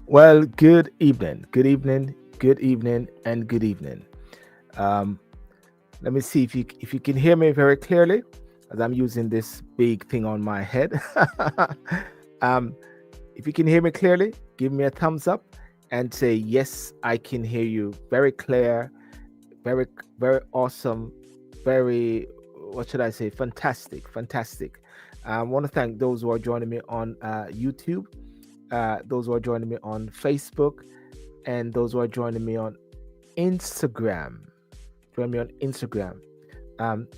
Well, good evening, good evening, good evening, and good evening. Um, Let me see if you can hear me very clearly, as I'm using this big thing on my head. um, if you can hear me clearly, give me a thumbs up and say yes, I can hear you very clear, very very awesome, very what should I say? Fantastic, fantastic. I want to thank those who are joining me on YouTube, those who are joining me on Facebook, and those who are joining me on Instagram. Join me on Instagram.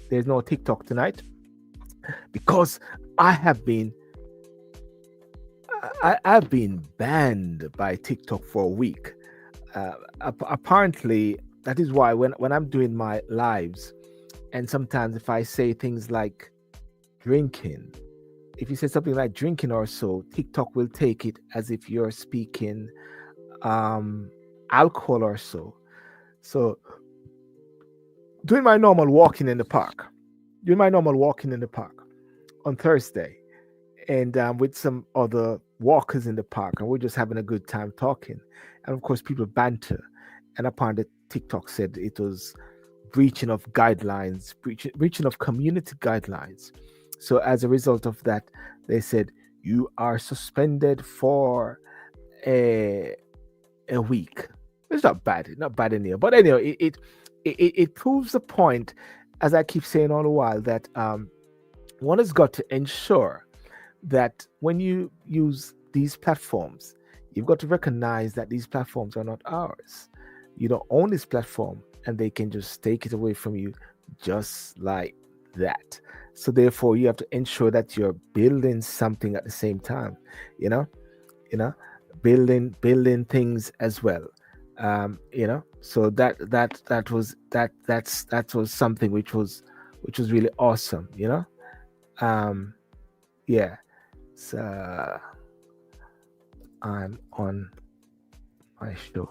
There's no TikTok tonight because I have been I've been banned by TikTok for a week. Apparently, that is why when I'm doing my lives, and sometimes if I say things like drinking, if you say something like drinking or so, TikTok will take it as if you're speaking um, alcohol or so. So doing my normal walking in the park, doing my normal walking in the park on Thursday, and with some other walkers in the park, and we're just having a good time talking. And of course, people banter. And apparently, TikTok said it was breaching of guidelines, breaching of community guidelines. So as a result of that, they said you are suspended for a week. It's not bad in here, but anyway, it proves the point, as I keep saying all the while, that one has got to ensure that when you use these platforms, you've got to recognize that these platforms are not ours. You don't own this platform, and they can just take it away from you just like that. So therefore, you have to ensure that you're building something at the same time. You know, you know, building things as well. So that was something which was really awesome. Um, yeah. So I'm on my show.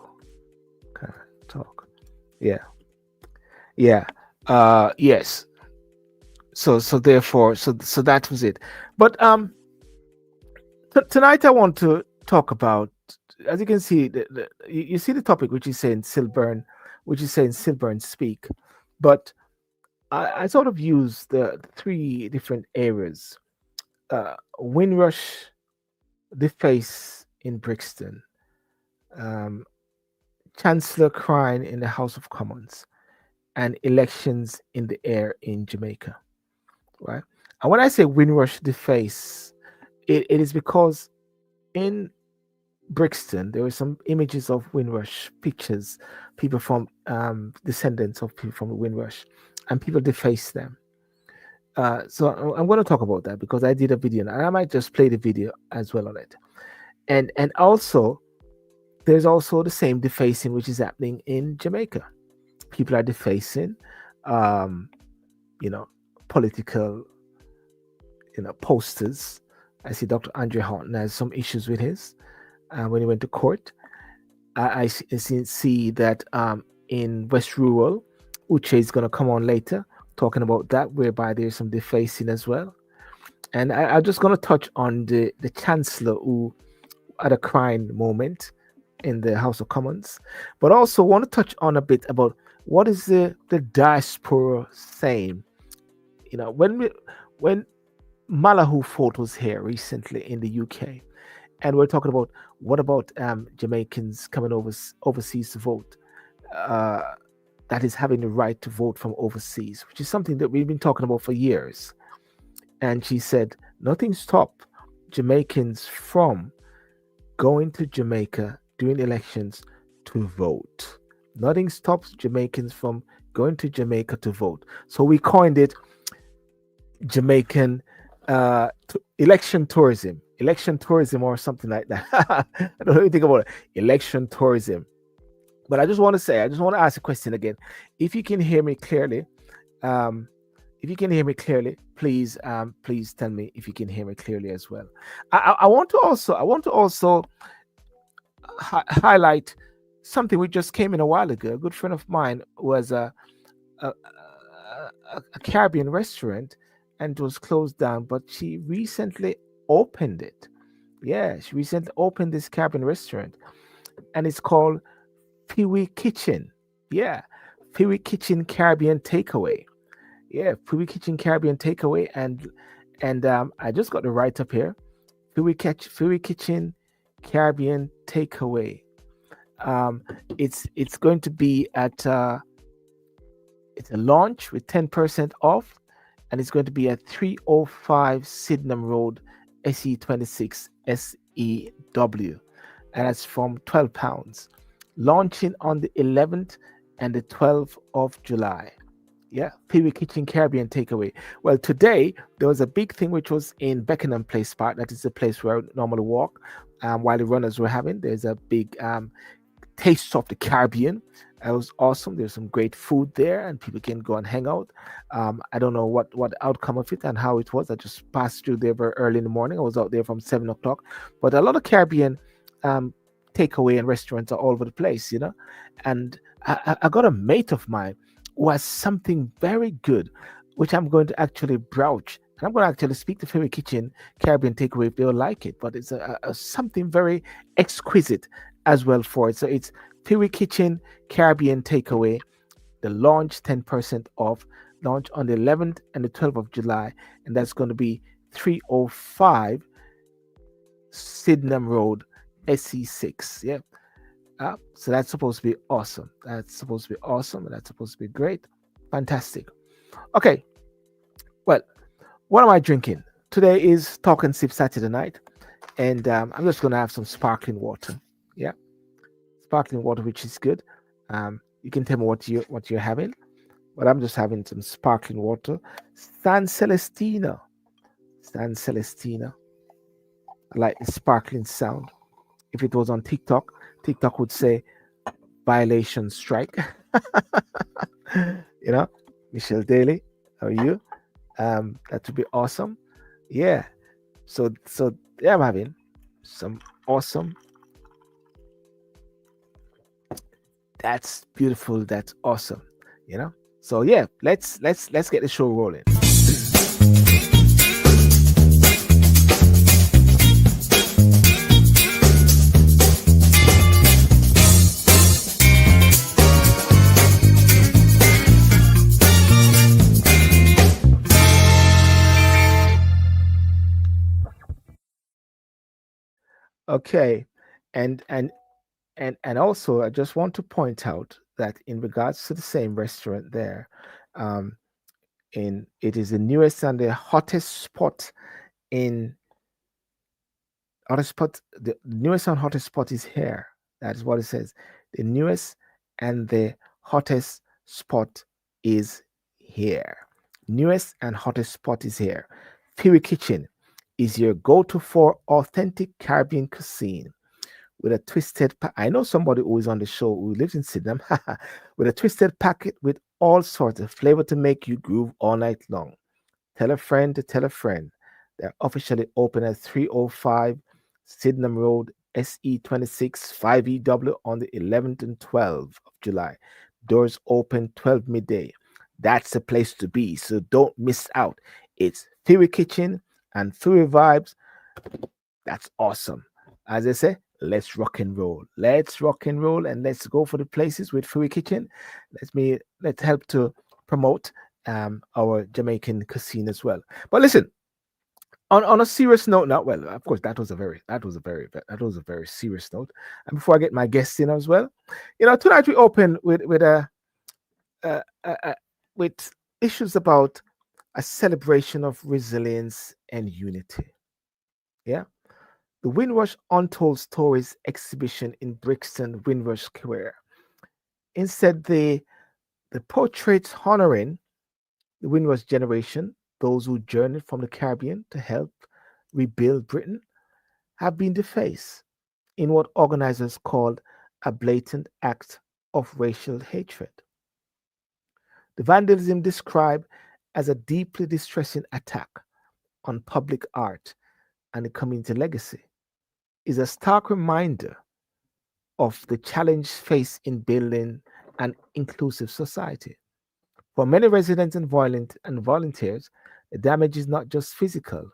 Kind of talk. Yeah, yeah. Yes. So therefore, so that was it. But tonight I want to talk about, as you can see, you see the topic which is saying Sylbourne, which is saying Sylbourne speak, but I sort of use the three different areas: Windrush Deface in Brixton, um, Chancellor crying in the House of Commons, and elections in the air in Jamaica. Right, and when I say Windrush Deface, it is because in Brixton, there were some images of Windrush pictures, people from descendants of people from Windrush, and people defaced them. So I'm going to talk about that because I did a video, and I might just play the video as well on it. And also, there's also the same defacing which is happening in Jamaica. People are defacing, um, you know, political, posters. I see Dr. Andre Horton has some issues with his when he went to court. See that in West Rural, Uche is going to come on later talking about that, whereby there's some defacing as well. And I'm just going to touch on the Chancellor who had a crying moment in the House of Commons, but also want to touch on a bit about what is the diaspora saying. When Malahoo Fort was here recently in the UK, and we're talking about what about Jamaicans coming overseas to vote, uh, that is having the right to vote from overseas, which is something that we've been talking about for years. And she said nothing stopped Jamaicans from going to Jamaica during elections to vote. Nothing stops Jamaicans from going to Jamaica to vote. So we coined it Jamaican election tourism, or something like that. I don't know what you think about it. Election tourism. But I just want to ask a question again. If you can hear me clearly, um, please tell me if you can hear me clearly as well. I want to also highlight something which just came in a while ago. A good friend of mine was a, a Caribbean restaurant, and it was closed down, but she recently opened it. Yeah, she recently opened this Caribbean restaurant, and it's called Pee Kitchen. Yeah, Pee Kitchen Caribbean Takeaway. Yeah, Pee Kitchen Caribbean Takeaway, and I just got the write up here. Pee Kitchen Caribbean Takeaway. Um, it's going to be at it's a launch with 10% off, and it's going to be at 305 Sydenham Road, SE26 SEW, and that's from £12. Launching on the 11th and the 12th of July. Yeah, Pee Kitchen Caribbean Takeaway. Well, today there was a big thing which was in Beckenham Place Park. That is the place where I normally walk. While the runners were having, there's a big Taste of the Caribbean. It was awesome. There's some great food there, and people can go and hang out. I don't know what the outcome of it and how it was. I just passed through there very early in the morning. I was out there from 7 o'clock. But a lot of Caribbean um, takeaway and restaurants are all over the place, you know. And I got a mate of mine who has something very good, which I'm going to actually broach. And I'm going to actually speak to Fairy Kitchen Caribbean Takeaway if they'll like it. But it's something very exquisite as well for it. So it's Pee Kitchen Caribbean Takeaway. The launch 10% off. Launch on the 11th and the 12th of July, and that's going to be 305 Sydenham Road, SE6. Yeah. So that's supposed to be awesome. That's supposed to be awesome, and that's supposed to be great. Fantastic. Okay. Well, what am I drinking? Today is Talk and Sip Saturday night, and I'm just going to have some sparkling water. Yeah, sparkling water, which is good. You can tell me what you're having, but I'm just having some sparkling water. San Celestino. San Celestino. I like the sparkling sound. If it was on TikTok, TikTok would say violation strike. you know, Michelle Daly, how are you? That would be awesome. Yeah. So yeah, I'm having some awesome. That's beautiful. That's awesome. You know. So yeah, let's get the show rolling. Okay, and and and also I just want to point out that in regards to the same restaurant there, um, in it is the newest and the hottest spot in hottest spot. The newest and hottest spot is here. That is what it says. The newest and the hottest spot is here. Newest and hottest spot is here. Fury Kitchen is your go-to for authentic Caribbean cuisine with a twisted I know somebody who is on the show who lives in Sydney with a twisted packet with all sorts of flavor to make you groove all night long. Tell a friend to tell a friend. They're officially open at 305 Sydenham Road, SE26 5EW on the 11th and 12th of July. Doors open 12 midday. That's the place to be, so don't miss out. It's Theory Kitchen and Theory Vibes. That's awesome. As I say, let's rock and roll. Let's rock and roll and let's go for the places with Theory Kitchen. Let's help to promote our Jamaican cuisine as well. But listen, on a serious note now, well, of course, that was a very serious note. And before I get my guests in as well, tonight we open with uh, uh, uh, with issues about a celebration of resilience and unity. Yeah, the Windrush Untold Stories exhibition in Brixton, Windrush Square. Instead, the portraits honoring the Windrush generation, those who journeyed from the Caribbean to help rebuild Britain, have been defaced in what organizers called a blatant act of racial hatred. The vandalism described as a deeply distressing attack on public art and the community legacy is a stark reminder of the challenge faced in building an inclusive society. For many residents and volunteers, the damage is not just physical,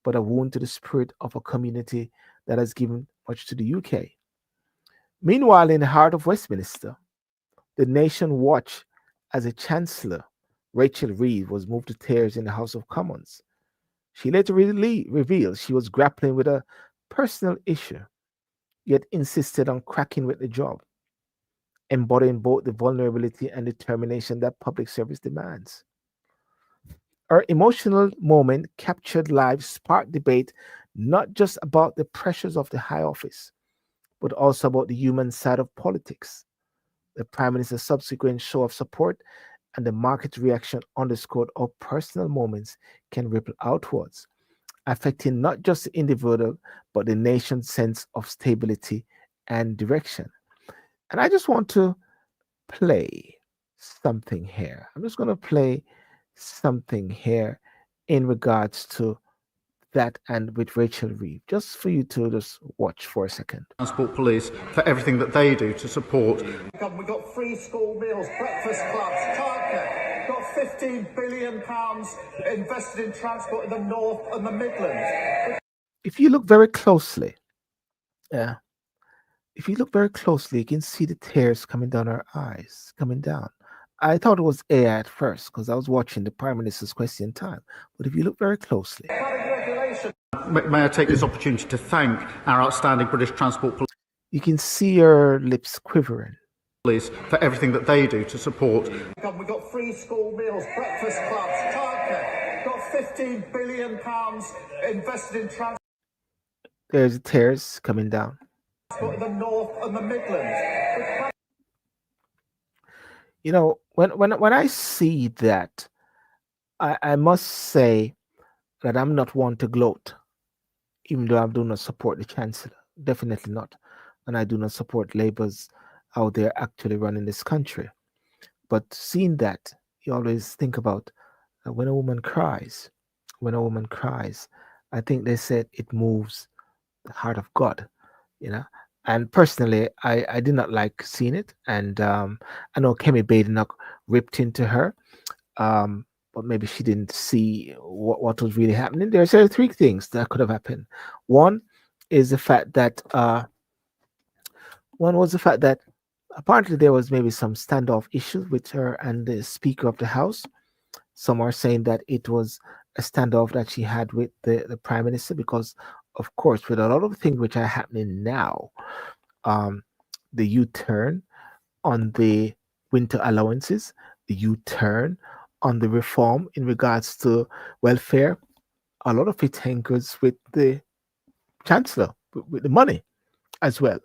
but a wound to the spirit of a community that has given much to the UK. Meanwhile, in the heart of Westminster, the nation watched as a Chancellor, Rachel Reeves, was moved to tears in the House of Commons. She later revealed she was grappling with a personal issue, yet insisted on cracking with the job, embodying both the vulnerability and determination that public service demands. Her emotional moment captured live sparked debate not just about the pressures of the high office, but also about the human side of politics. The Prime Minister's subsequent show of support and the market reaction underscored how personal moments can ripple outwards, affecting not just the individual, but the nation's sense of stability and direction. And I just want to play something here. I'm just going to play something here in regards to that and with Rachel Reeve, just for you to just watch for a second. Transport Police for everything that they do to support. We've got free school meals, breakfast clubs, childcare. We've got £15 billion invested in transport in the North and the Midlands. If you look very closely, yeah, if you look very closely, you can see the tears coming down her eyes, coming down. I thought it was AI at first because I was watching the Prime Minister's Question Time. But if you look very closely, May I take this opportunity to thank our outstanding British Transport you can see her lips quivering. Police for everything that they do to support. We've got free school meals, breakfast clubs, childcare. We've got £15 billion invested in transport There's the tears coming down. in the North and the Midlands. You know, when I see that, I must say that I'm not one to gloat, even though I do not support the Chancellor. Definitely not. And I do not support Labour's out there actually running this country. But seeing that, you always think about when a woman cries, I think they said it moves the heart of God, you know. And personally, I did not like seeing it. And I know Kemi Badenoch ripped into her, but maybe she didn't see what was really happening. There are three things that could have happened. One is the fact that apparently there was maybe some standoff issues with her and the Speaker of the House. Some are saying that it was a standoff that she had with the Prime Minister because, of course, with a lot of things which are happening now, the U-turn on the winter allowances, the U-turn on the reform in regards to welfare, a lot of it angers with the Chancellor, with the money as well.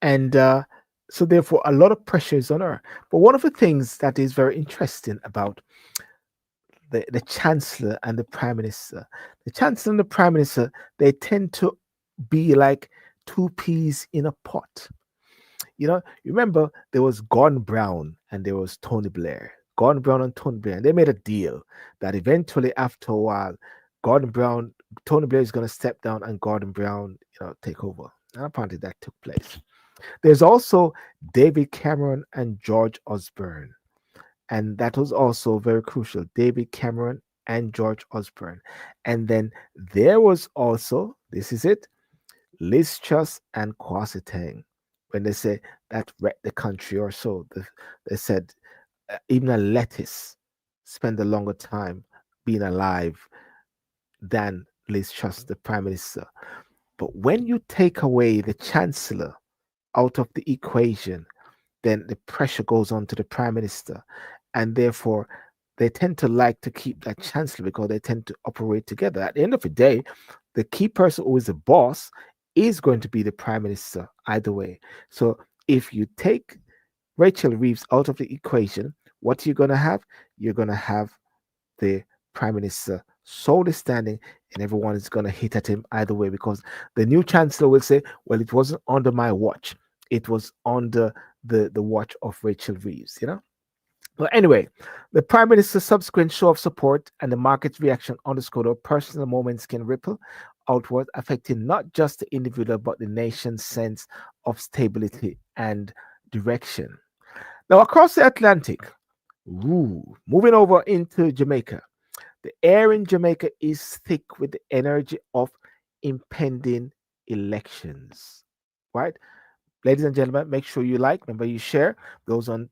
And so therefore a lot of pressure is on her. But one of the things that is very interesting about the Chancellor and the Prime Minister, the Chancellor and the Prime Minister, they tend to be like two peas in a pot. You know, remember there was Gordon Brown and there was Tony Blair. Gordon Brown and Tony Blair, and they made a deal that eventually after a while, Tony Blair is going to step down and Gordon Brown, take over. And apparently that took place. There's also David Cameron and George Osborne. And that was also very crucial. David Cameron and George Osborne. And then there was also, this is it, Liz Truss and Kwasi Teng. When they say that wrecked the country or so, they said even a lettuce spend a longer time being alive than Liz Truss, the Prime Minister. But when you take away the Chancellor out of the equation, then the pressure goes on to the Prime Minister. And therefore, they tend to like to keep that Chancellor because they tend to operate together. At the end of the day, the key person who is the boss is going to be the Prime Minister either way. So if you take Rachel Reeves out of the equation, what you're going to have? You're going to have the Prime Minister solely standing, and everyone is going to hit at him either way because the new Chancellor will say, well, it wasn't under my watch. It was under the watch of Rachel Reeves, But anyway, the Prime Minister's subsequent show of support and the market's reaction underscored how personal moments can ripple outward, affecting not just the individual, but the nation's sense of stability and direction. Now, across the Atlantic, moving over into Jamaica, The air in Jamaica is thick with the energy of impending elections. Right? Ladies and gentlemen, make sure you like, remember you share. Those on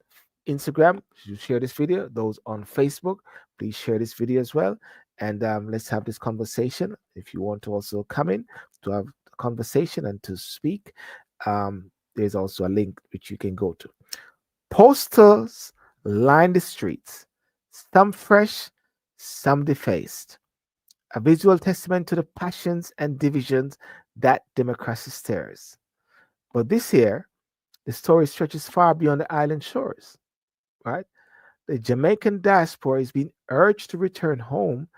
Instagram, you share this video. Those on Facebook, please share this video as well. And let's have this conversation. If you want to also come in to have a conversation and to speak, there's also a link which you can go to. Posters line the streets, some fresh, some defaced. A visual testament to the passions and divisions that democracy stirs. But this year, the story stretches far beyond the island shores, right? The Jamaican diaspora is being urged to return home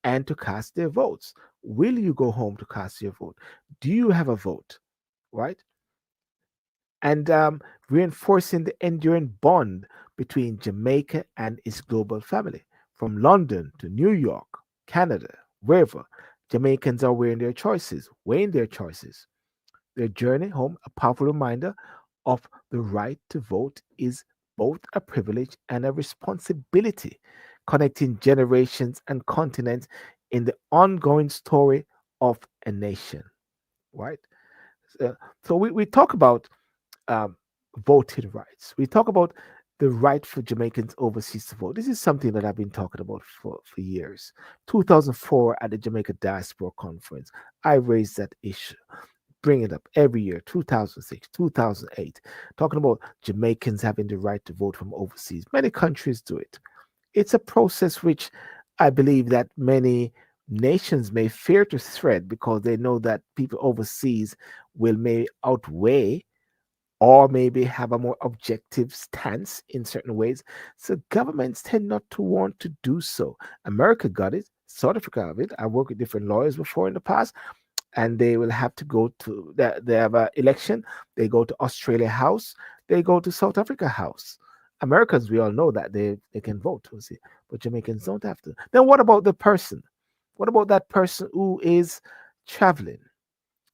and to cast their votes. Will you go home to cast your vote? Do you have a vote, right? And reinforcing the enduring bond between Jamaica and its global family. From London to New York, Canada, wherever, Jamaicans are weighing their choices. Their journey home, a powerful reminder of the right to vote, is both a privilege and a responsibility, connecting generations and continents in the ongoing story of a nation. Right? So we talk about um, voting rights. We talk about the right for Jamaicans overseas to vote. This is something that I've been talking about for years. 2004 at the Jamaica Diaspora Conference, I raised that issue, bring it up every year. 2006, 2008, talking about Jamaicans having the right to vote from overseas. Many countries do it. It's a process which I believe that many nations may fear to thread because they know that people overseas will may outweigh or maybe have a more objective stance in certain ways. So governments tend not to want to do so. America got it, South Africa have it. I worked with different lawyers before in the past, and they will have to go to they have an election. They go to Australia House, they go to South Africa House. Americans, we all know that they can vote, you see, but Jamaicans don't have to. Then what about the person? What about that person who is traveling?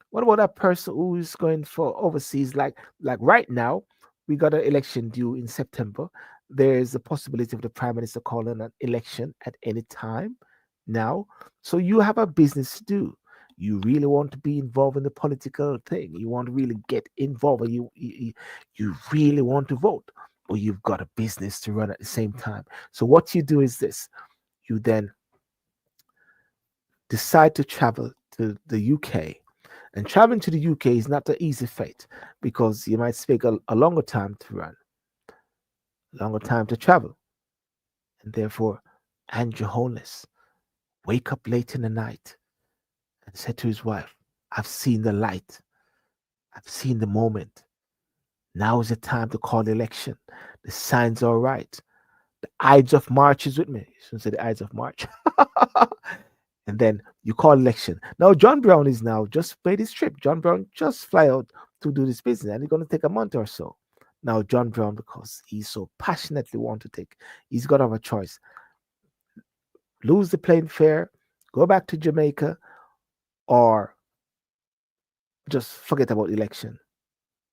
What about that person who is going for overseas? Like right now, we got an election due in September. There's a possibility of the prime minister calling an election at any time now. So you have a business to do. You really want to be involved in the political thing. You want to really get involved. And you really want to vote, or you've got a business to run at the same time. So what you do is this: you then decide to travel to the UK. And traveling to the UK is not an easy fate because you might take a longer time to run, longer time to travel. And therefore, Andrew Holness wake up late in the night and said to his wife, I've seen the light. I've seen the moment. Now is the time to call the election. The signs are right. The Ides of March is with me. You shouldn't say the Ides of March. And then you call election. Now John Brown is now just paid his trip. John Brown just fly out to do this business, and it's going to take a month or so. Now John Brown, because he so passionately want to take, he's got to have a choice: lose the plane fare, go back to Jamaica, or just forget about election.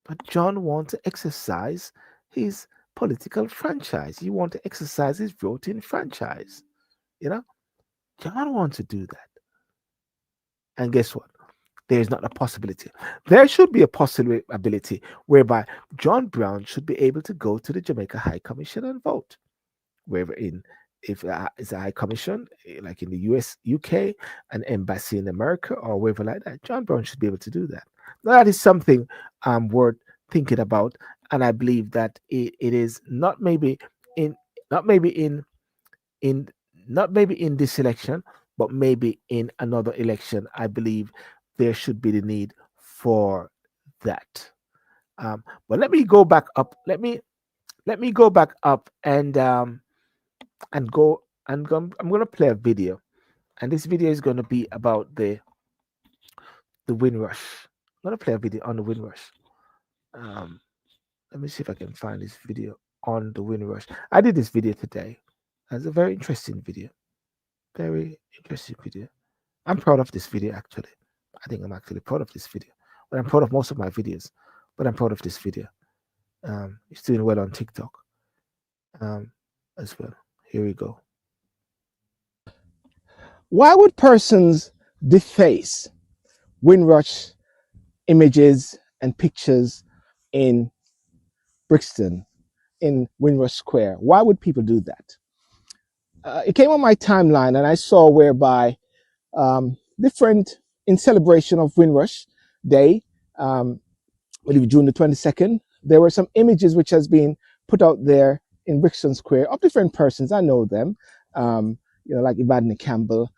But John wants to exercise his political franchise. He wants to exercise his voting franchise. You know, John wants to do that. And guess what? There's not a possibility. There should be a possibility whereby John Brown should be able to go to the Jamaica High Commission and vote. Wherever in, if it's a High Commission, like in the US, UK, an embassy in America, or wherever like that, John Brown should be able to do that. Now, that is something worth thinking about, and I believe that it is not maybe in not maybe in not maybe in this election, but maybe in another election. I believe there should be the need for that. But let me go back up. Let me go back up and go and go, I'm going to play a video, and this video is going to be about the Windrush. I'm going to play a video on the Windrush. Um, let me see if I can find this video on the Windrush. I did this video today. It's a very interesting video. Very interesting video. I'm proud of this video actually. I think I'm actually proud of this video. But I'm proud of most of my videos. But I'm proud of this video. It's doing well on TikTok as well. Here we go. Why would persons deface Windrush images and pictures in Brixton, in Windrush Square? Why would people do that? It came on my timeline, and I saw whereby different, in celebration of Windrush Day, I believe June the 22nd, there were some images which has been put out there in Brixton Square of different persons. I know them, like Evadne Campbell,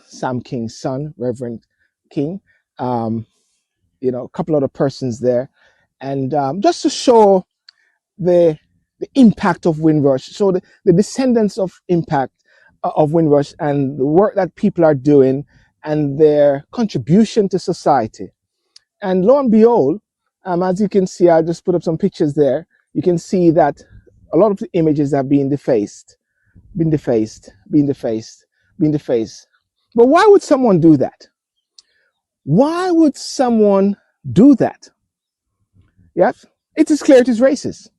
Sam King's son, Reverend King, a couple other persons there, and just to show the impact of Windrush, so the descendants of impact of Windrush and the work that people are doing and their contribution to society. And lo and behold, as you can see, I just put up some pictures there. You can see that a lot of the images are being defaced. But why would someone do that? Why would someone do that? Yes, it is clear it is racist.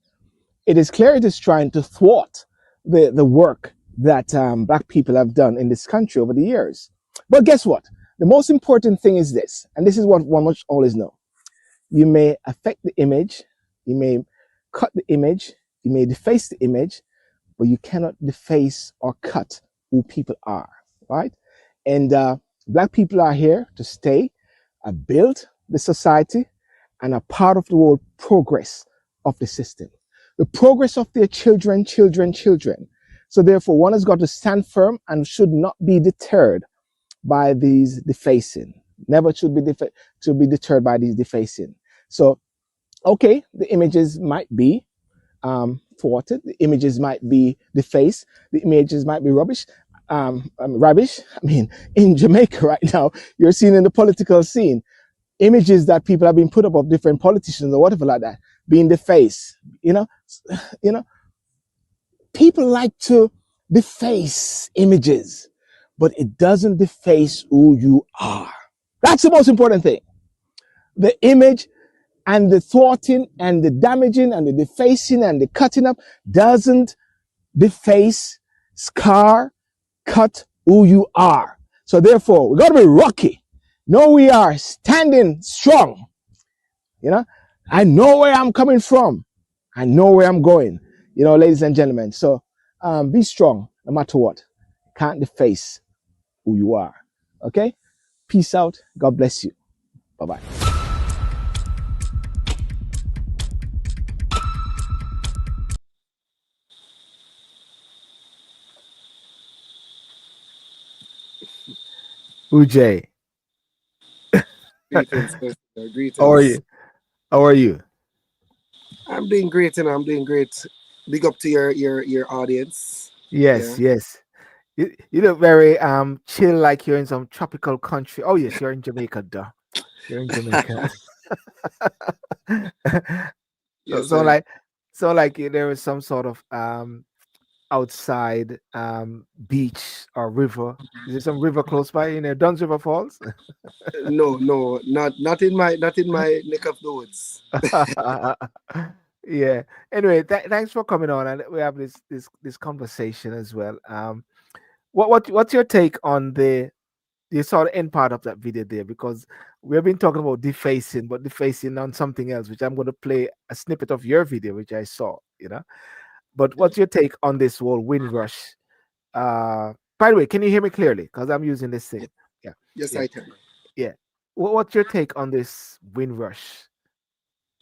It is clear it is trying to thwart the work that Black people have done in this country over the years. But guess what? The most important thing is this, and this is what one must always know. You may affect the image, you may cut the image, you may deface the image, but you cannot deface or cut who people are, right? And Black people are here to stay, build the society, and are part of the whole progress of the system. The progress of their children. So therefore, one has got to stand firm and should not be deterred by these defacing. Never should be deterred by these defacing. So, okay, the images might be thwarted. The images might be defaced. The images might be rubbish. Rubbish. I mean, in Jamaica right now, you're seeing in the political scene images that people have been put up of different politicians or whatever like that being defaced. People like to deface images, but it doesn't deface who you are. That's the most important thing. The image and the thwarting and the damaging and the defacing and the cutting up doesn't deface, scar, cut who you are. So therefore, we got to be rocky. No, we are standing strong. I know where I'm coming from. I know where I'm going. Ladies and gentlemen. So be strong no matter what. Can't deface who you are. Okay? Peace out. God bless you. Bye-bye. Ujay. Greetings, greetings. How are you? How are you? I'm doing great, and I'm doing great. Big up to your audience. Yes, yes. You look very chill, like you're in some tropical country. Oh yes, you're in Jamaica, duh. You're in Jamaica. Yes, so like there is some sort of outside beach or river. Is there some river close by in Duns River Falls? no, not in my neck of the woods. Yeah. Anyway, thanks for coming on, and we have this conversation as well. What's your take on you saw the end part of that video there, because we have been talking about defacing, but defacing on something else, which I'm going to play a snippet of your video, which I saw. But what's your take on this whole Windrush? By the way, can you hear me clearly? Because I'm using this thing. Yeah. Yes, yeah. I can. Yeah. What's your take on this Windrush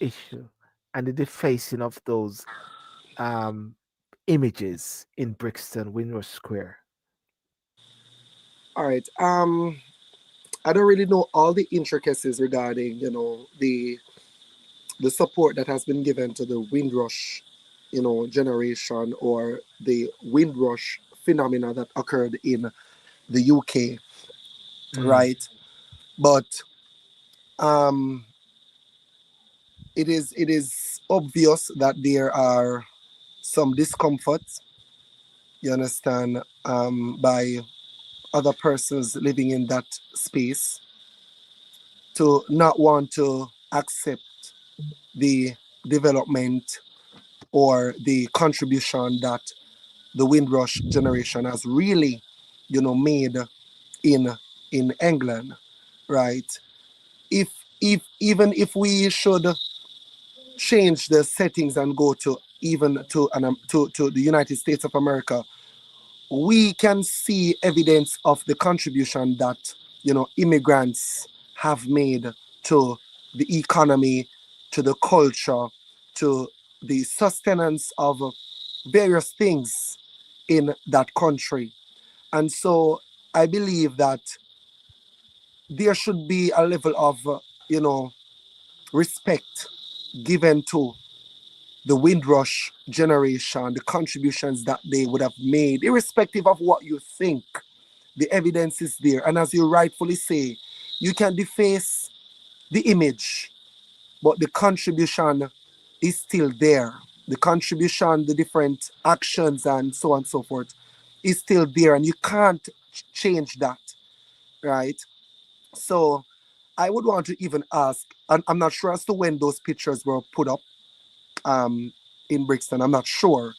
issue and the defacing of those images in Brixton, Windrush Square? All right. I don't really know all the intricacies regarding the support that has been given to the Windrush generation, or the Windrush phenomena that occurred in the UK, right? But it is obvious that there are some discomforts, you understand, by other persons living in that space, to not want to accept the development or the contribution that the Windrush generation has really, made in England, right? If even if we should change the settings and go to even to the United States of America, we can see evidence of the contribution that immigrants have made to the economy, to the culture, to the sustenance of various things in that country. And so I believe that there should be a level of you know respect given to the Windrush generation, the contributions that they would have made, irrespective of what you think. The evidence is there. And as you rightfully say, you can deface the image, but the contribution is still there. The contribution, the different actions, and so on and so forth is still there. And you can't change that, right? So I would want to even ask, and I'm not sure as to when those pictures were put up um, in Brixton. I'm not sure,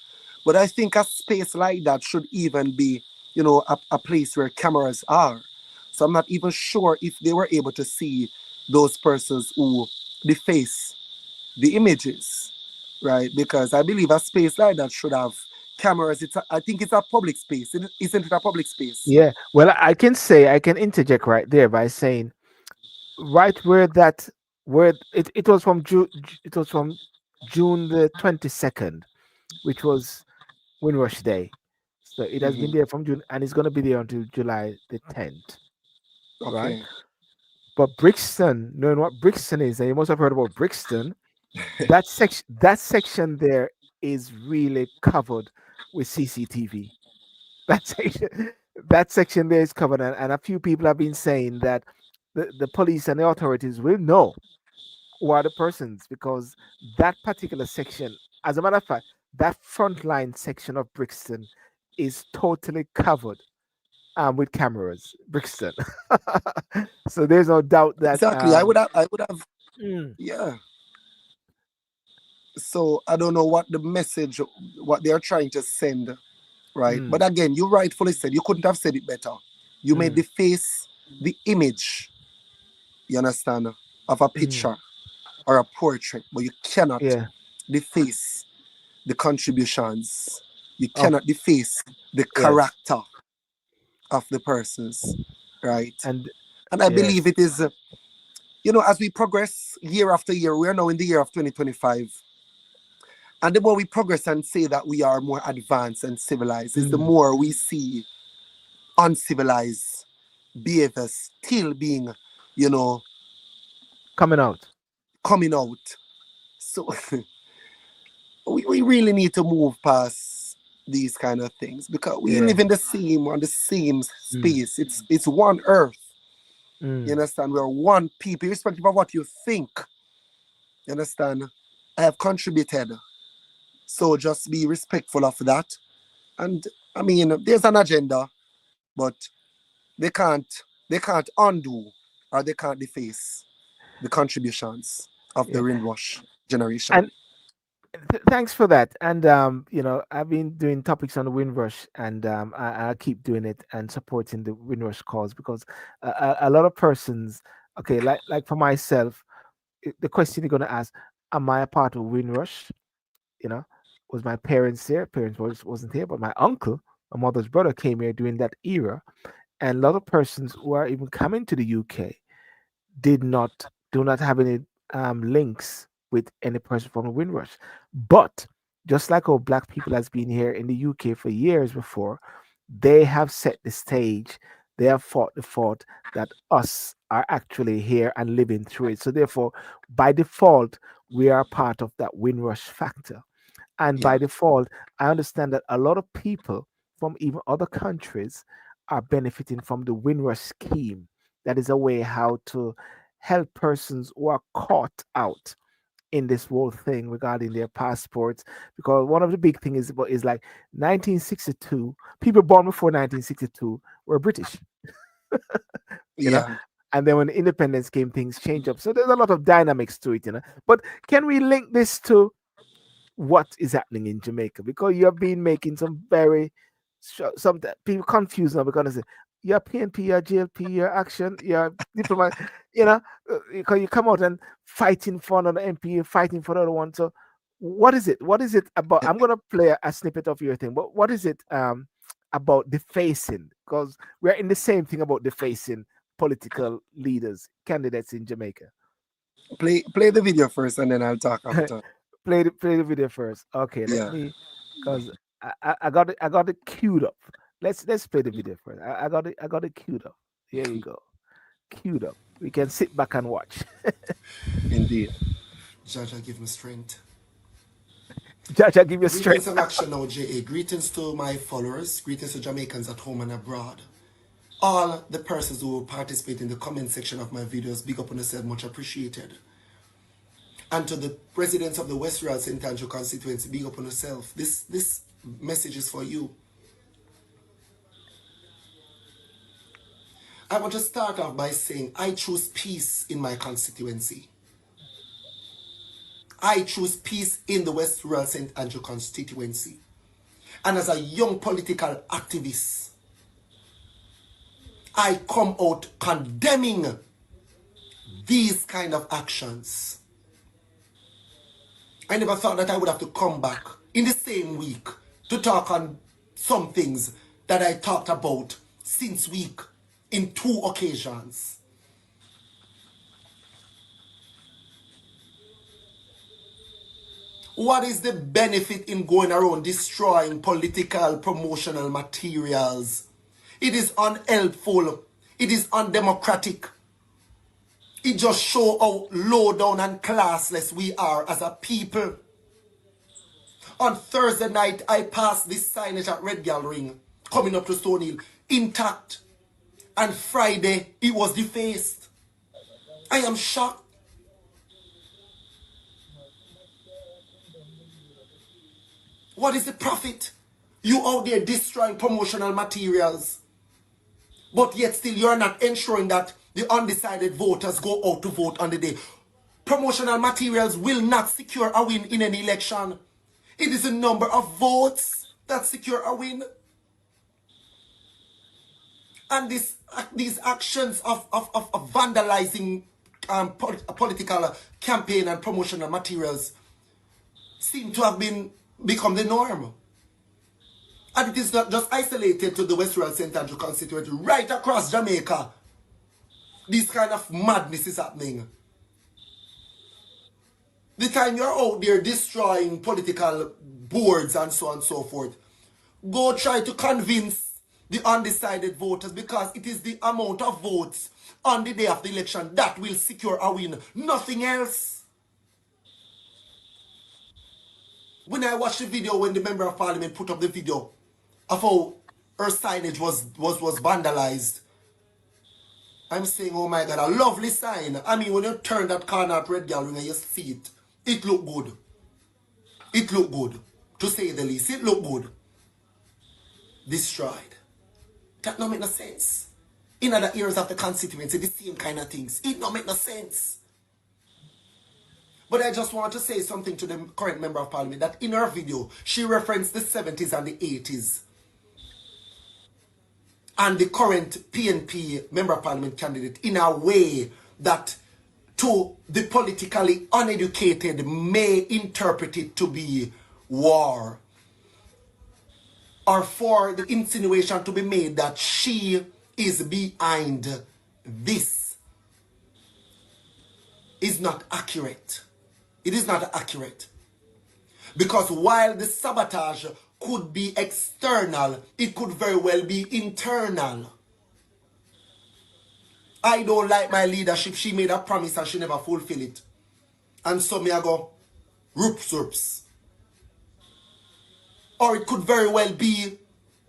but I think a space like that should even be, a place where cameras are. So I'm not even sure if they were able to see those persons who deface the images, right? Because I believe a space like that should have cameras. I think it's a public space. Isn't it a public space? Yeah. Well, I can interject right there by saying right where it was from June the 22nd, which was Windrush Day. So it has been Mhm. there from June and it's going to be there until July the 10th, right? Okay. But Brixton, knowing what Brixton is, and you must have heard about Brixton, that section there is really covered with CCTV. That section that section there is covered, and a few people have been saying that the police and the authorities will know who are the persons because that particular section, as a matter of fact, that frontline section of Brixton is totally covered with cameras. Brixton. So there's no doubt that Exactly. I would have. mm, Yeah. So I don't know what the message, what they are trying to send, right? mm, But again, you rightfully said you couldn't have said it better. You may mm, deface the image, you understand, of a mm, picture or a portrait, but you cannot yeah, deface the contributions. You of cannot deface the yes, character of the persons, right? and And I believe yes, it is, as we progress year after year, we are now in the year of 2025. And the more we progress and say that we are more advanced and civilized, is the mm, more we see uncivilized behaviors still being, you know, coming out. coming out. So we really need to move past these kind of things because we Yeah, live in the same mm, space. It's one earth. You mm, understand? We're one people, irrespective of what you think. You understand? I have contributed. So just be respectful of that. And I mean, there's an agenda, but they can't they can't undo or they can't deface the contributions of the yeah. Windrush generation. And thanks for that. And I've been doing topics on the Windrush, and I keep doing it and supporting the Windrush cause because a lot of persons, okay, like for myself, the question you're going to ask, am I a part of Windrush? You know, was my parents here? Parents wasn't here, but my uncle, my mother's brother, came here during that era, and a lot of persons who are even coming to the UK did not do not have any links with any person from the Windrush. But just like our black people has been here in the UK for years before, they have set the stage. They have fought the fought that us are actually here and living through it. So therefore, by default, we are part of that Windrush factor. And Yeah, by default, I understand that a lot of people from even other countries are benefiting from the Windrush scheme. That is a way how to help persons who are caught out in this whole thing regarding their passports. Because one of the big things is like 1962, people born before 1962 were British, you know. yeah, And then when independence came, things changed up. So there's a lot of dynamics to it. But can we link this to what is happening in Jamaica because you have been making some very some people confused now because they say, your PNP, your JLP, your Action, your diplomat, because you come out and fighting for another MP, fighting for another one. So, what is it? What is it about? I'm gonna play a snippet of your thing. But what is it about defacing? Because we're in the same thing about defacing political leaders, candidates in Jamaica. Play the video first, and then I'll talk after. Play the video first. Okay, let Yeah. me, because I got it queued up. Let's play the video first. I got it queued up. Here you go, queued up. We can sit back and watch. Indeed. Judge, I give me strength. Judge, I give you Greetings strength. and action now, JA. Greetings to my followers. Greetings to Jamaicans at home and abroad. All the persons who participate in the comment section of my videos, big up on yourself, much appreciated. And to the residents of the West Royal St. Andrew constituency, big up on yourself. This message is for you. I want to start off by saying I choose peace in my constituency. I choose peace in the West Rural St. Andrew constituency. And as a young political activist, I come out condemning these kind of actions. I never thought that I would have to come back in the same week to talk on some things that I talked about since week in 2 occasions. What is the benefit in going around destroying political promotional materials? It is unhelpful. It is undemocratic. It just shows how low down and classless we are as a people. On Thursday night, I passed this signage at Red Gallery, coming up to Stone Hill, intact. And Friday, it was defaced. I am shocked. What is the profit? You out there destroying promotional materials, but yet still you're not ensuring that the undecided voters go out to vote on the day. Promotional materials will not secure a win in an election. It is the number of votes that secure a win. And these actions of vandalizing political campaign and promotional materials seem to have become the norm. And it is not just isolated to the West Rural St. Andrew constituency. Right across Jamaica, this kind of madness is happening. The time you're out there destroying political boards and so on and so forth, go try to convince the undecided voters, because it is the amount of votes on the day of the election that will secure a win. Nothing else. When I watched the video, when the Member of Parliament put up the video of how her signage was vandalized, I'm saying, oh my God, a lovely sign. I mean, when you turn that corner at Red Gallery and you see it, it looked good. It looked good, to say the least. It looked good. Destroyed. That don't make no sense. In other areas of the constituency, the same kind of things. It don't make no sense. But I just want to say something to the current Member of Parliament, that in her video, she referenced the 70s and the 80s. And the current PNP Member of Parliament candidate in a way that to the politically uneducated may interpret it to be war. Or for the insinuation to be made that she is behind this is not accurate. It is not accurate. Because while the sabotage could be external, it could very well be internal. I don't like my leadership. She made a promise and she never fulfilled it. And so me I go, roops. Or it could very well be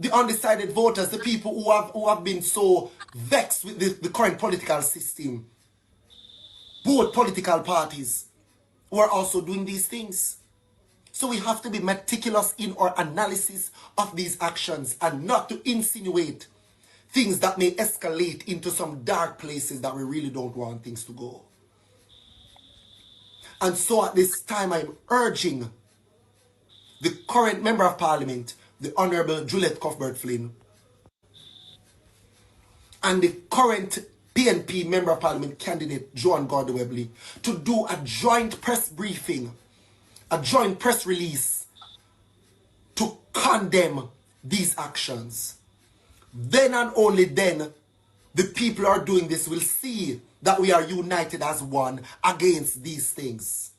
the undecided voters, the people who have been so vexed with the current political system. Both political parties who are also doing these things. So we have to be meticulous in our analysis of these actions and not to insinuate things that may escalate into some dark places that we really don't want things to go. And so at this time, I'm urging the current Member of Parliament, the Honourable Juliet Cuthbert Flynn, and the current PNP Member of Parliament candidate, Joan Gordon-Webley, to do a joint press briefing, a joint press release to condemn these actions. Then and only then, the people who are doing this will see that we are united as one against these things.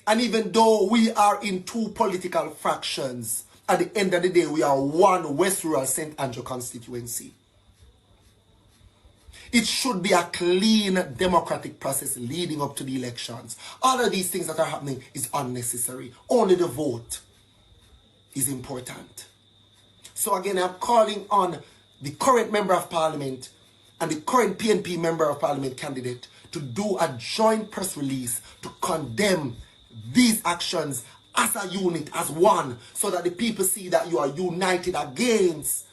And even though we are in two political fractions, at the end of the day, we are one West Rural St. Andrew constituency. It should be a clean democratic process leading up to the elections. All of these things that are happening is unnecessary. Only the vote is important. So again, I'm calling on the current Member of Parliament and the current PNP Member of Parliament candidate to do a joint press release to condemn these actions as a unit, as one, so that the people see that you are united against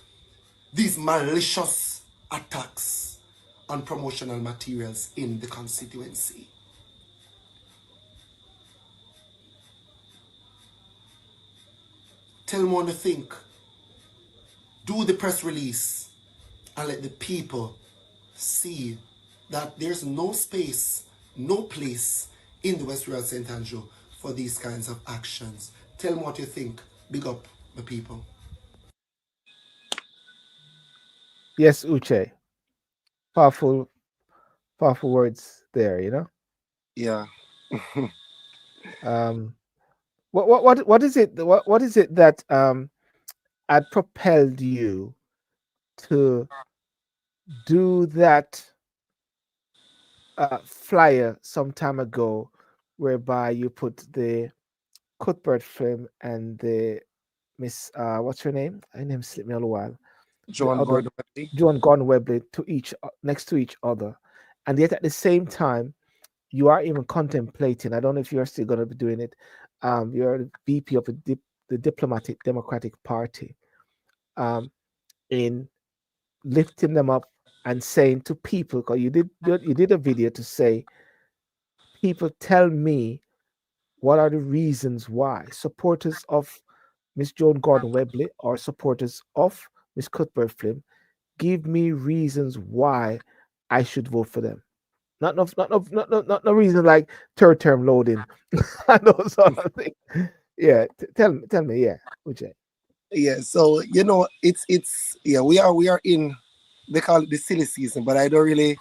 these malicious attacks on promotional materials in the constituency. Tell me what to think. Do the press release and let the people see that there's no space, no place in the West Rural St. Andrew for these kinds of actions. Tell me what you think. Big up the people. Yes, Uche. Powerful, powerful words there, Yeah. What is it what is it that had propelled you to do that flyer some time ago, whereby you put the Cuthbert film and the Miss what's her name? Her name slipped me all a while. The Joan other Gordon-Webley. Joan Gordon Webley to each next to each other, and yet at the same time you are even contemplating. I don't know if you're still going to be doing it. You're the VP of the Diplomatic Democratic Party, in lifting them up and saying to people, because you did a video to say, people tell me what are the reasons why supporters of Miss Joan Gordon Webley or supporters of Miss Cuthbert Flynn, give me reasons why I should vote for them. Not no reason like third term loading and those sort of things. Yeah, tell me, yeah, Uche. Yeah, so it's yeah, we are in, they call it the silly season, but I don't really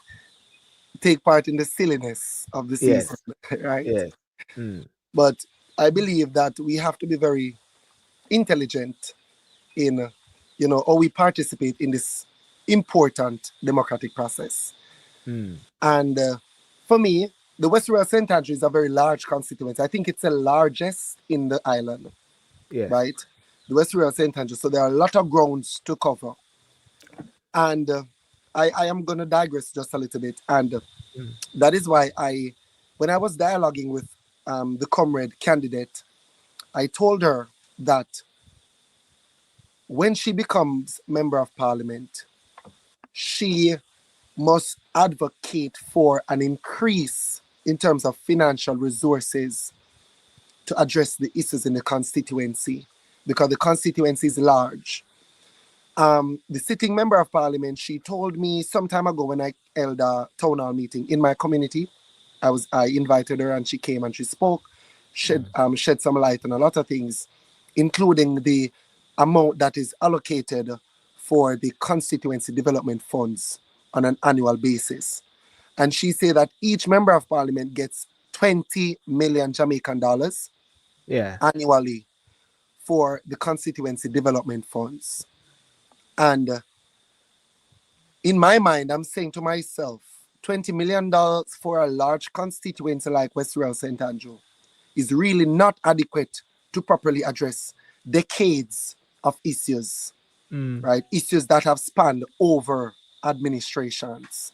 take part in the silliness of the season, Yes, right? yes, mm, But I believe that we have to be very intelligent in, how we participate in this important democratic process. mm, And for me, the West Rural St. Andrew is a very large constituency. I think it's the largest in the island, yes, right? The West Rural St. Andrew. So there are a lot of grounds to cover. And I am going to digress just a little bit. And mm, that is why when I was dialoguing with the comrade candidate, I told her that when she becomes Member of Parliament, she must advocate for an increase in terms of financial resources to address the issues in the constituency, because the constituency is large. The sitting Member of Parliament, she told me some time ago when I held a town hall meeting in my community, I invited her and she came and she spoke, shed some light on a lot of things, including the amount that is allocated for the constituency development funds on an annual basis. And she said that each Member of Parliament gets 20 million Jamaican dollars yeah, annually for the constituency development funds. And in my mind, I'm saying to myself, $20 million for a large constituency like West Rural St. Andrew is really not adequate to properly address decades of issues, mm, right? Issues that have spanned over administrations.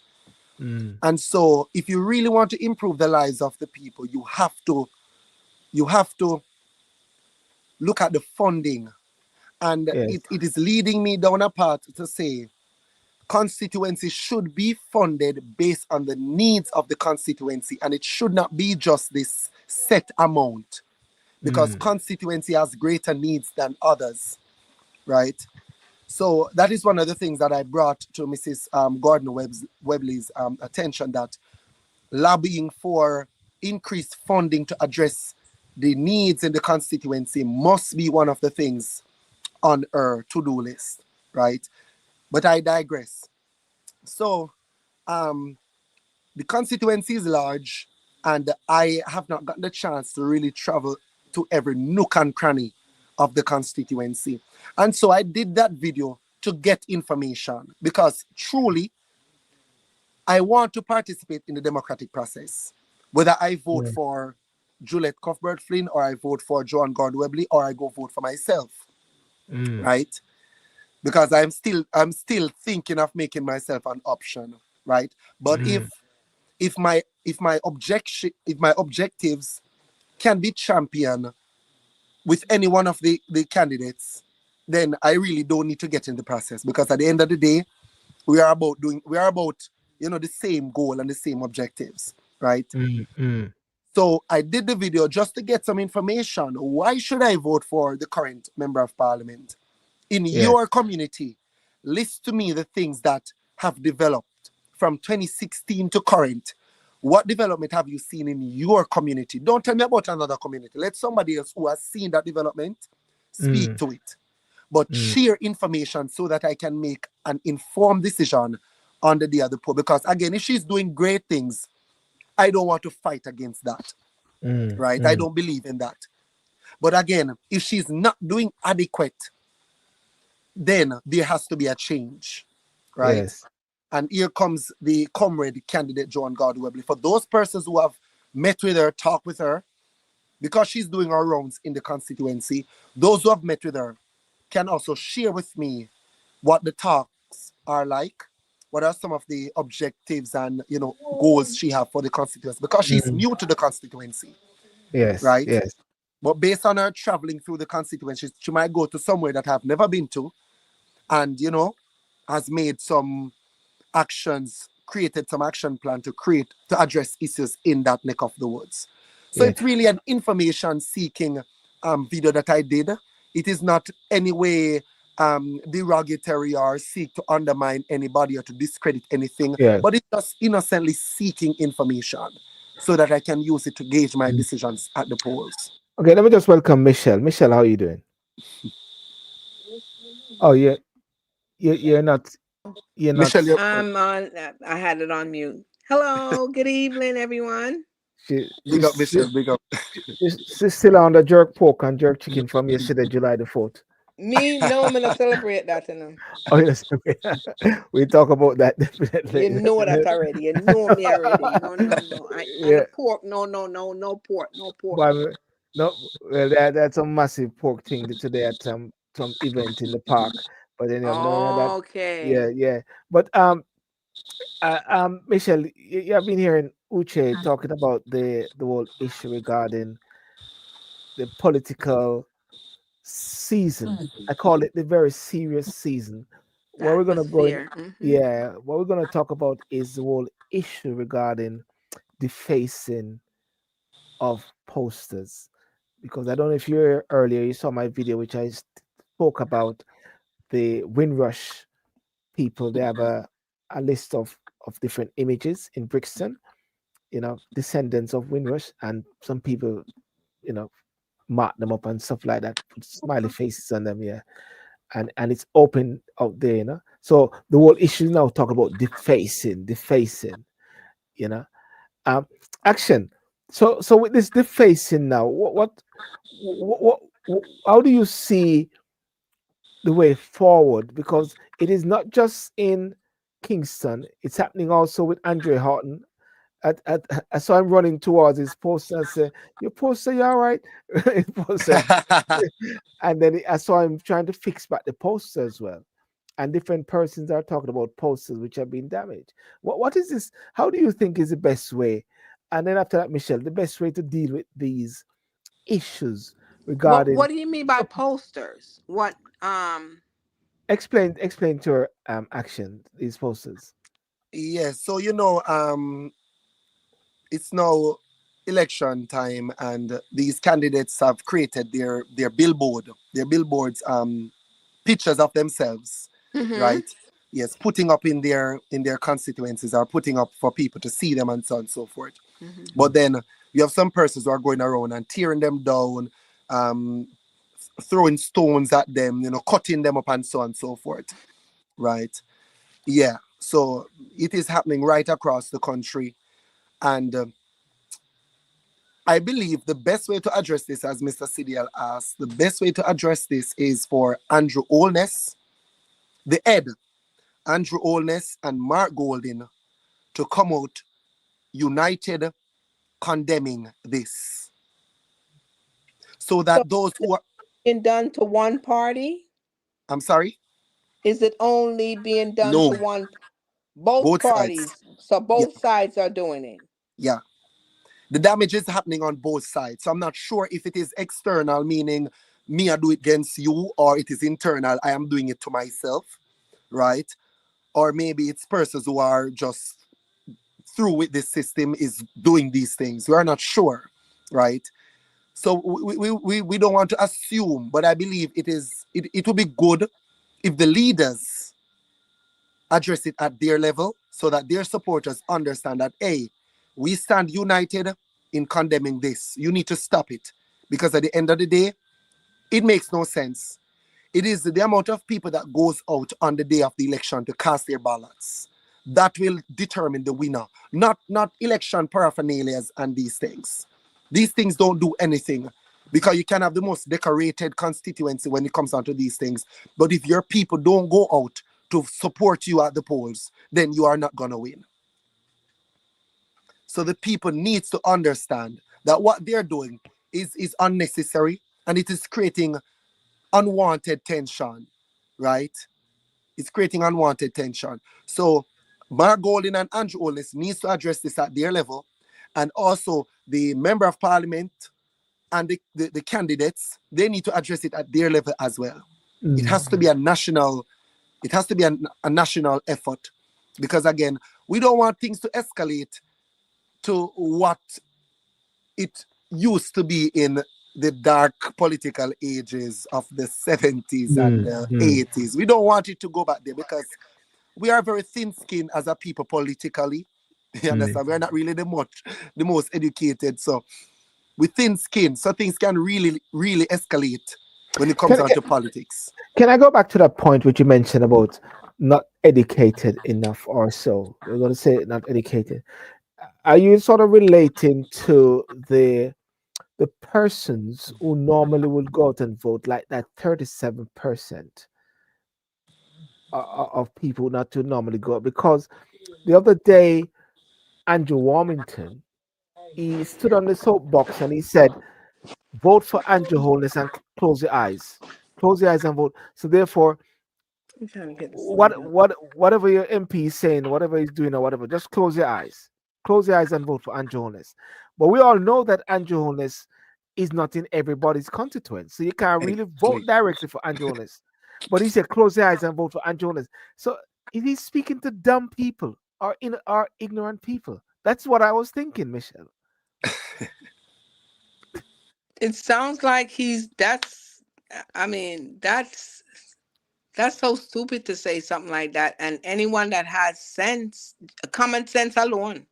mm, And so if you really want to improve the lives of the people, you have to look at the funding. And yes, it is leading me down a path to say constituency should be funded based on the needs of the constituency, and it should not be just this set amount, because mm, constituency has greater needs than others, right? So that is one of the things that I brought to Mrs. Gordon Webley's attention, that lobbying for increased funding to address the needs in the constituency must be one of the things on her to-do list, right? But I digress. So the constituency is large, and I have not gotten the chance to really travel to every nook and cranny of the constituency. And so I did that video to get information, because truly I want to participate in the democratic process. Whether I vote for Juliet Cuthbert Flynn, or I vote for Joan Gordon Webley, or I go vote for myself, right? Because I'm still thinking of making myself an option, right? But if my objectives can be championed with any one of the candidates, then I really don't need to get in the process, because at the end of the day, we are about the same goal and the same objectives, right? So I did the video just to get some information. Why should I vote for the current member of parliament? In your community, list to me the things that have developed from 2016 to current. What development have you seen in your community? Don't tell me about another community. Let somebody else who has seen that development speak to it. But share information so that I can make an informed decision on the day of the poll. Because again, if she's doing great things, I don't want to fight against that, right? I don't believe in that. But again, if she's not doing adequate, then there has to be a change, right? Yes. And here comes the comrade candidate, Joan Gordon Webley. For those persons who have met with her, talked with her, because she's doing her rounds in the constituency, those who have met with her can also share with me what the talks are like, what are some of the objectives and goals she have for the constituency, because she's new to the constituency. Yes. Right? Yes. But based on her traveling through the constituency, she might go to somewhere that I've never been to, and has made some actions, created some action plan to address issues in that neck of the woods. So it's really an information seeking video that I did. It is not any way derogatory or seek to undermine anybody or to discredit anything, but it's just innocently seeking information so that I can use it to gauge my decisions at the polls. Okay, let me just welcome Michelle. Michelle, how are you doing? Oh, you're not. Michelle, I'm on. I had it on mute. Hello. Good evening, everyone. Big up, Michelle. Big up. She's still on the jerk pork and jerk chicken from yesterday, July the 4th. Me? No, I'm gonna celebrate that. Oh, yes. We talk about that definitely. You know that already. You know me already. No. And the pork. No pork. No pork. But, no, well, that's a massive pork thing today at some event in the park. But anyway, okay. Yeah. But Michelle, you have been hearing Uche talking about the whole issue regarding the political season. I call it the very serious season. What we're gonna go in, what we're gonna talk about is the whole issue regarding defacing of posters. Because I don't know if you earlier you saw my video which I spoke about the Windrush people. They have a list of different images in Brixton, descendants of Windrush, and some people, mark them up and stuff like that, put smiley faces on them, and it's open out there, So the whole issue now talk about defacing, action. So with this defacing now, what how do you see the way forward? Because it is not just in Kingston, it's happening also with Andre Horton. I saw him running towards his poster and said, "Your poster, you all right?" And then I saw him trying to fix back the poster as well. And different persons are talking about posters which have been damaged. What is this? How do you think is the best way? And then after that, Michelle, the best way to deal with these issues regarding what do you mean by posters? What explain to her action, these posters. Yes, so it's now election time, and these candidates have created their billboards pictures of themselves, Mm-hmm. right? Yes, putting up in their constituencies or putting up for people to see them and so on and so forth. Mm-hmm. But then you have some persons who are going around and tearing them down, um, throwing stones at them, cutting them up and so on and so forth, right? Yeah. So it is happening right across the country, and I believe the best way to address this, as Mr. CDL asked, the best way to address this is for Andrew Holness, the head, Andrew Holness and Mark Golding, to come out united condemning this. So So that those who are, being done to one party? I'm sorry, Is it only being done to no, one? Both both sides. parties. So Yeah, both sides are doing it. yeah. The damage is happening on both sides. So I'm not sure if it is external, meaning me I do it against you, or it is internal, I am doing it to myself, right? Or maybe it's persons who are just through with this system is doing these things. We are not sure, right? So we don't want to assume, but I believe it will be good if the leaders address it at their level so that their supporters understand that, hey, we stand united in condemning this. You need to stop it. Because at the end of the day, it makes no sense. It is the amount of people that goes out on the day of the election to cast their ballots that will determine the winner, not election paraphernalias and these things. These things don't do anything, because you can have the most decorated constituency when it comes down to these things, but if your people don't go out to support you at the polls, then you are not going to win. So the people needs to understand that what they're doing is unnecessary, and it is creating unwanted tension, right? It's creating unwanted tension. So Mark Golding and Andrew Holness needs to address this at their level, and also the member of parliament and the candidates, they need to address it at their level as well. It has to be a national, it has to be a national effort, because again, we don't want things to escalate to what it used to be in the dark political ages of the 70s and the 80s. We don't want it to go back there, because we are very thin-skinned as a people politically. You understand? We're not really the most educated. So with thin skin, so things can really, really escalate when it comes Can, down can, to politics. can I go back to that point which you mentioned about not educated enough or so? We're going to say not educated. Are you sort of relating to the persons who normally would go out and vote, like that 37% of people not to normally go out? Because the other day, Andrew Warmington, he stood on the soapbox and he said, vote for Andrew Holness and close your eyes. Close your eyes and vote. So therefore, I'm trying to get the slide up. whatever your MP is saying, whatever he's doing or whatever, just close your eyes. Close your eyes and vote for Andrew Holness. But we all know that Andrew Holness is not in everybody's constituent. So you can't really vote Exactly. directly for Andrew Holness. But he said close your eyes and vote for Andrew Holness. So is he speaking to dumb people or ignorant people? That's what I was thinking, Michelle. It sounds like I mean, that's so stupid to say something like that. And anyone that has sense, common sense alone,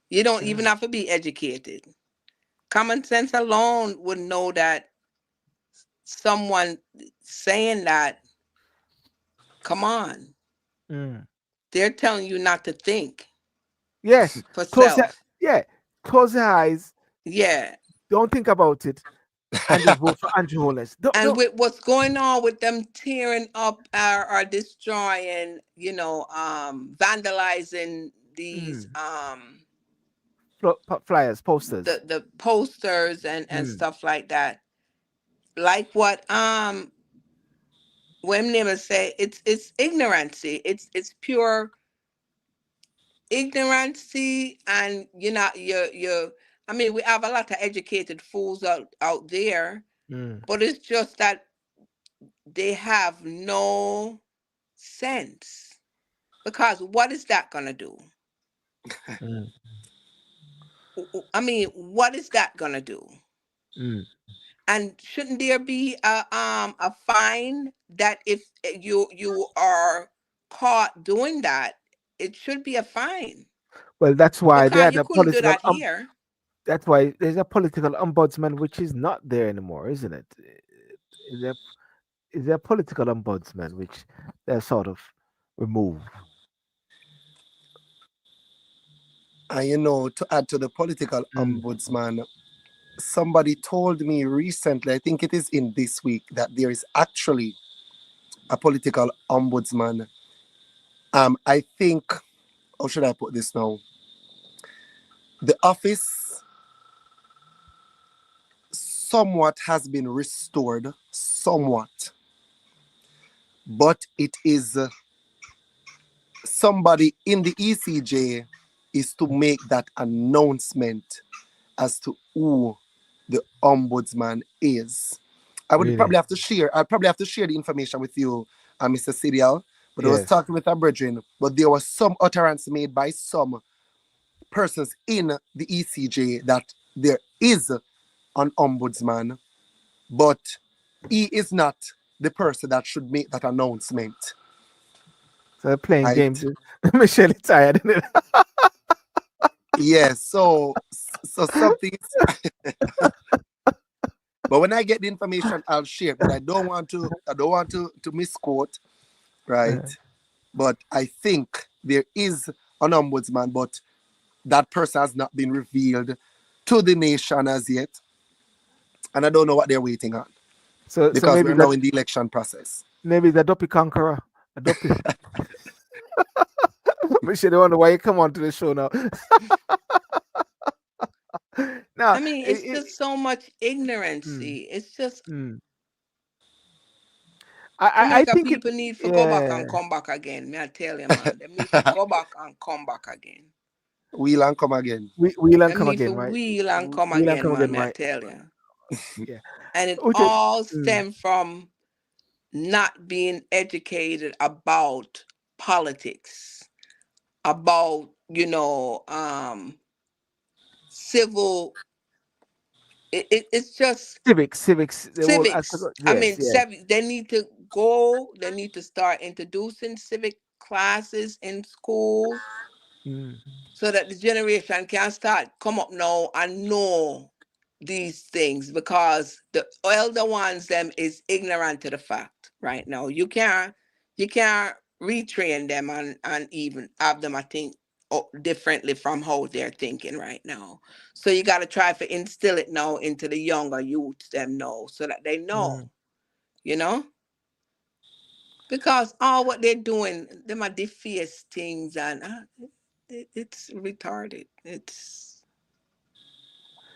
you don't even have to be educated. Common sense alone would know that someone saying that, come on, Mm. they're telling you not to think Yes, for close your self. yeah, close your eyes. Yeah. Don't think about it, and just vote for Andrew Holness. And Don't. with what's going on with them tearing up or destroying, vandalizing these Mm. Flyers, posters. the posters and Mm. stuff like that. Like what women say, it's ignorancy. It's pure ignorancy, and you're I mean, we have a lot of educated fools out there, Mm. but it's just that they have no sense. Because what is that gonna do? Mm. I mean, what is that gonna do? Mm. And shouldn't there be a fine that if you are caught doing that, it should be a fine Well, that's why they because had you a couldn't do political that here. that's why there's a political ombudsman which is not there anymore, isn't it? Is there is there a political ombudsman which they're sort of removed? And you know, to add to the political Mm. ombudsman, somebody told me recently, I think it is in this week, that there is actually a political ombudsman. I think, how should I put this now? The office somewhat has been restored, somewhat, but it is somebody in the ECJ is to make that announcement as to who the ombudsman is. I would Really? probably have to share. I'd probably have to share the information with you, Mr. Sidial. But I was Yes. talking with a brethren, but there was some utterance made by some persons in the ECJ that there is an ombudsman, but he is not the person that should make that announcement. So they're playing Right? games. Michelle is tired. Isn't it? Yes. So something. But when I get the information, I'll share. But I don't want to. I don't want to misquote, right? But I think there is an ombudsman, but that person has not been revealed to the nation as yet, and I don't know what they're waiting on So because maybe we're now in the election process. maybe the Dopey Conqueror. A Dopey. Michelle, I wonder why you come on to the show now. Now, I mean, it's just so much mm, ignorancy. It's just mm. I Jamaica think it. people need to go back Yeah. and come back again. Me I tell you, man, they need to go back and come back again. Wheel and come again. We'll and They come need to again, right? wheel and come We'll and again, come man. again, Me I right? tell you, Yeah. and it Uche, all mm, stemmed from not being educated about politics, about civil. It's just civics. The whole civics. aspect. I Yes, mean, yes. they need to go. They need to start introducing civic classes in school Mm, so that the generation can start come up now and know these things because the elder ones them is ignorant to the fact right now. You can't retrain them and even have them I think differently from how they're thinking right now. So you got to try to instill it now into the younger youth them know so that they know, mm. you know, because all what they're doing, them are deface things and it's retarded. It's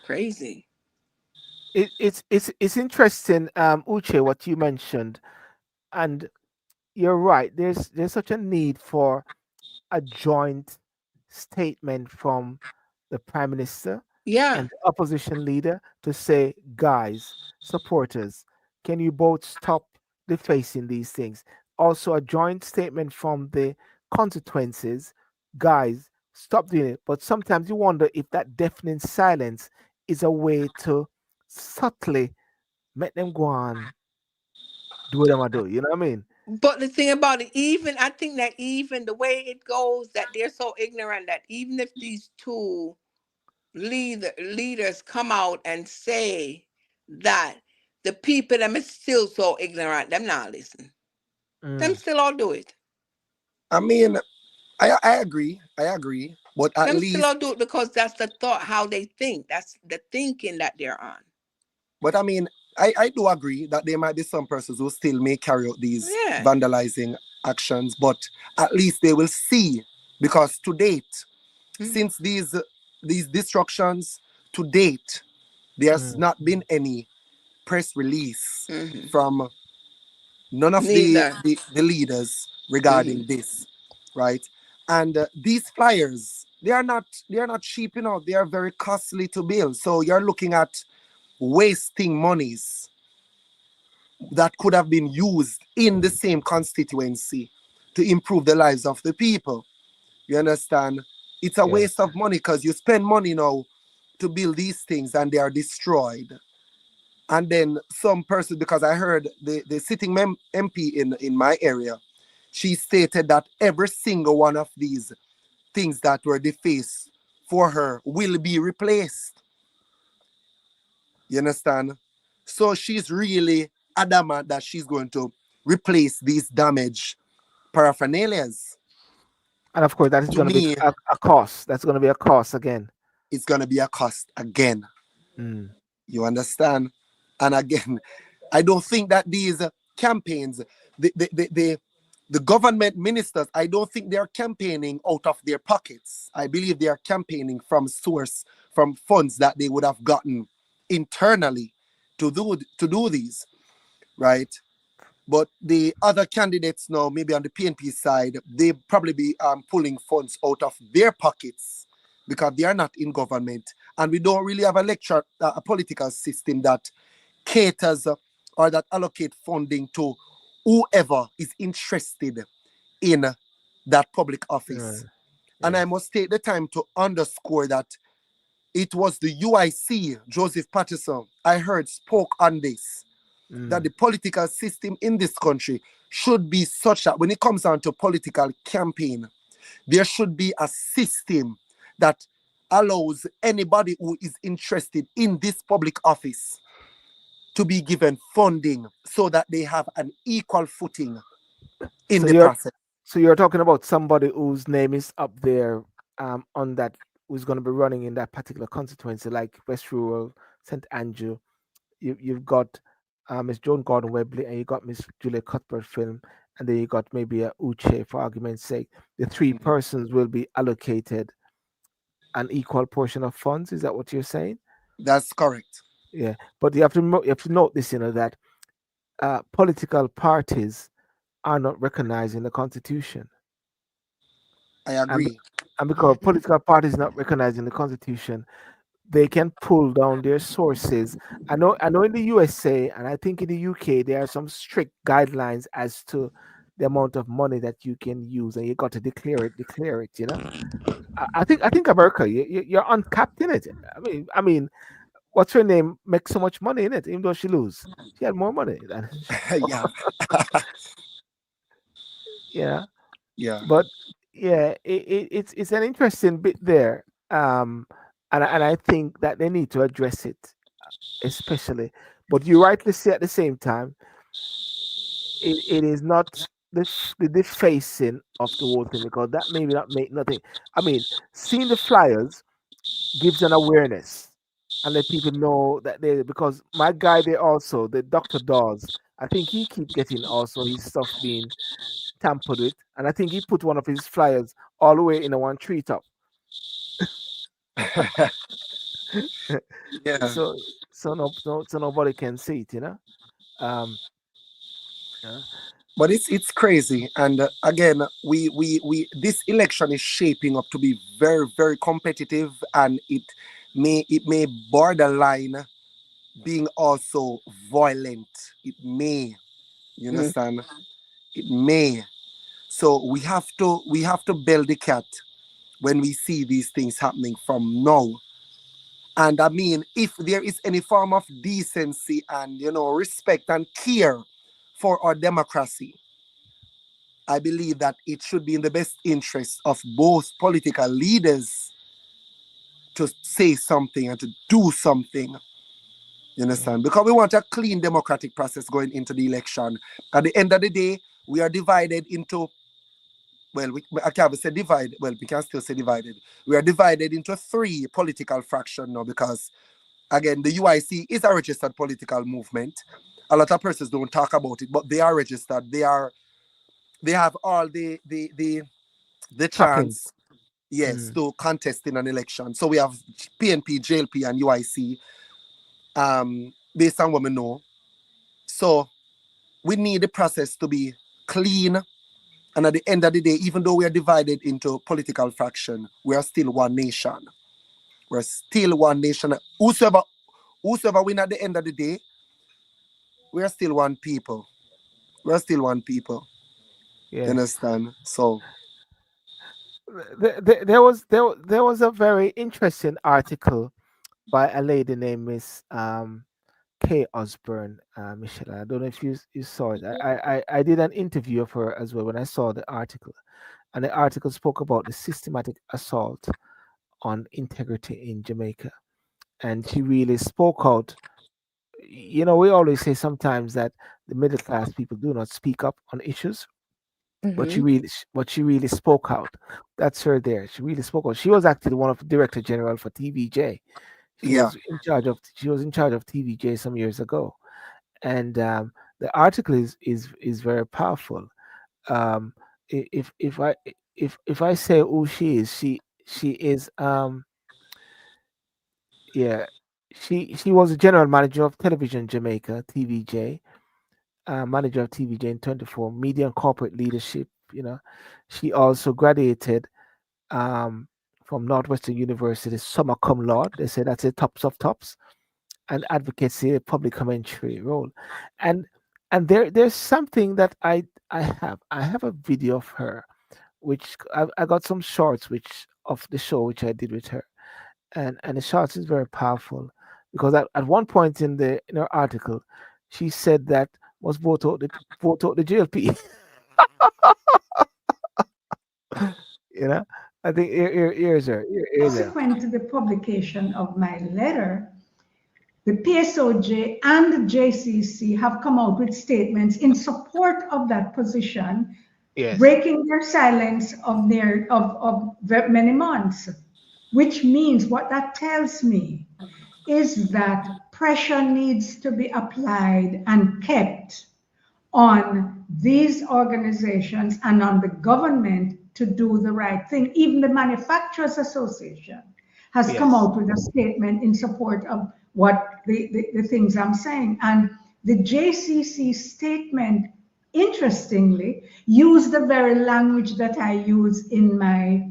crazy. It's interesting, Uche, what you mentioned, and you're right. There's such a need for a joint statement from the prime minister Yeah. and the opposition leader to say, guys, supporters, can you both stop defacing these things? Also, a joint statement from the consequences, guys, stop doing it. But sometimes you wonder if that deafening silence is a way to subtly make them go on do what them do. You know what I mean? But the thing about it, even I think that even the way it goes, that they're so ignorant that even if these two leaders come out and say that the people them is still so ignorant, them not listen. Them Mm, still all do it. I mean, I agree. I agree. But at Them still least, all do it because that's the thought how they think. That's the thinking that they're on. but I mean, I do agree that there might be some persons who still may carry out these Yeah. vandalizing actions, but at least they will see, because to date, Mhm. since these destructions, to date, there has mm, not been any press release Mhm. from none of Neither. the leaders Mhm. regarding this, right? And these flyers, they are not cheap, they are very costly to build. So you're looking at wasting monies that could have been used in the same constituency to improve the lives of the people. You understand? It's a yes. waste of money because you spend money now to build these things and they are destroyed. And then some person, because I heard the sitting MP in my area, she stated that every single one of these things that were defaced for her will be replaced. You understand? So she's really adamant that she's going to replace these damaged paraphernalias. And of course, that is To going to be me, a cost. That's going to be a cost again. it's going to be a cost again. Mm. You understand? And again, I don't think that these campaigns, the, the, the, the, the government ministers, I don't think they are campaigning out of their pockets. I believe they are campaigning from source, from funds that they would have gotten internally to do these, right? But the other candidates now, maybe on the PNP side, they probably be pulling funds out of their pockets because they are not in government, and we don't really have a political system that caters or that allocate funding to whoever is interested in that public office. Right. And Yeah. I must take the time to underscore that it was the UIC, Joseph Patterson, I heard spoke on this, that Mm. the political system in this country should be such that when it comes down to political campaign, there should be a system that allows anybody who is interested in this public office to be given funding so that they have an equal footing in So the you're process. so you're talking about somebody whose name is up there on that, who's going to be running in that particular constituency, like West Rural, St Andrew. You've got Miss Joan Gordon Webley, and you got Miss Julia Cuthbert Film, and then you got maybe a Uche, for argument's sake. The three persons will be allocated an equal portion of funds. Is that what you're saying? That's correct. Yeah, but you have to note this, that political parties are not recognized in the constitution, I and agree. and because political parties not recognized in the constitution, they can pull down their sources. I know in the USA and I think in the UK there are some strict guidelines as to the amount of money that you can use, and you got to declare it. I think America, you're uncapped in it. I mean, what's her name makes so much money in it, even though she had more money than Yeah, yeah. yeah. But yeah, it's an interesting bit there. And I think that they need to address it, especially. But you rightly say at the same time, it is not the defacing of the whole thing, because that maybe not make nothing. I mean, seeing the flyers gives an awareness and let people know that they, because my guy there also, the Dr. Dawes, I think he keep getting also his stuff being tampered with, and I think he put one of his flyers all the way in a one treetop. Yeah. So nobody can see it. Um, yeah. But it's crazy, and again, we this election is shaping up to be very very competitive, and it may borderline being also violent. It may, you Mhm. understand? It may. So we have to build the cat when we see these things happening from now. And I mean, if there is any form of decency and respect and care for our democracy, I believe that it should be in the best interest of both political leaders to say something and to do something. You Yeah. understand? Because we want a clean democratic process going into the election. At the end of the day, we are divided into, well, I can't say divide. Well, we can still say divided. We are divided into three political fractions now because, again, the UIC is a registered political movement. A lot of persons don't talk about it, but they are registered. They have all the Trappings. chance, yes, Mm. to contest in an election. So we have PNP, JLP, and UIC, based on what we know. So we need the process to be clean. And at the end of the day, even though we are divided into political faction, we are still one nation. We're still one nation. Whosoever win at the end of the day, we are still one people. We are still one people. You Yes. understand? So There was a very interesting article by a lady named Miss Kay Osborne, Michelle. I don't know if you saw it. I did an interview of her as well when I saw the article, and the article spoke about the systematic assault on integrity in Jamaica, and she really spoke out. You know, we always say sometimes that the middle class people do not speak up on issues, but Mm-hmm. she really spoke out. That's her there. She really spoke out. She was actually one of the director general for TVJ. Yeah. She was in charge of TVJ some years ago, and the article is very powerful. Um, if if I say who she is, she is yeah, she was the general manager of Television Jamaica TVJ, manager of TVJ in 24 media and corporate leadership. You know, she also graduated um, from Northwestern University summa cum laude. They say that's the tops of tops, and advocacy, public commentary role, and there's something that I have a video of her, which I got some shorts which of the show which I did with her, and the shorts is very powerful because at one point in her article, she said that must vote out the GLP. You know, I think here's her. Here's her. Subsequent to the publication of my letter, the PSOJ and the JCC have come out with statements in support of that position, Yes. breaking their silence of many months, which means what that tells me is that pressure needs to be applied and kept on these organizations and on the government to do the right thing. Even the Manufacturers Association has come Yes. out with a statement in support of what the things I'm saying. And the JCC statement, interestingly, used the very language that I use in my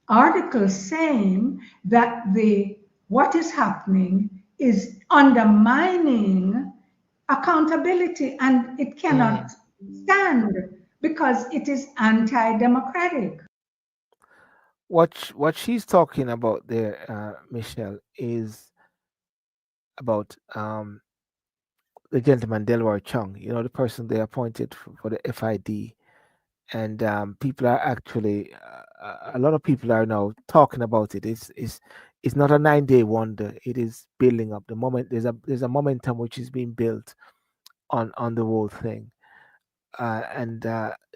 article, saying that the what is happening is undermining accountability and it Mm. cannot stand because it is anti-democratic. What she's talking about there, Michelle, is about the gentleman Delroy Chung. You know, the person they appointed for the FID, and people are actually a lot of people are now talking about it. It's not a 9 day wonder. It is building up. The moment there's a momentum which is being built on the whole thing, and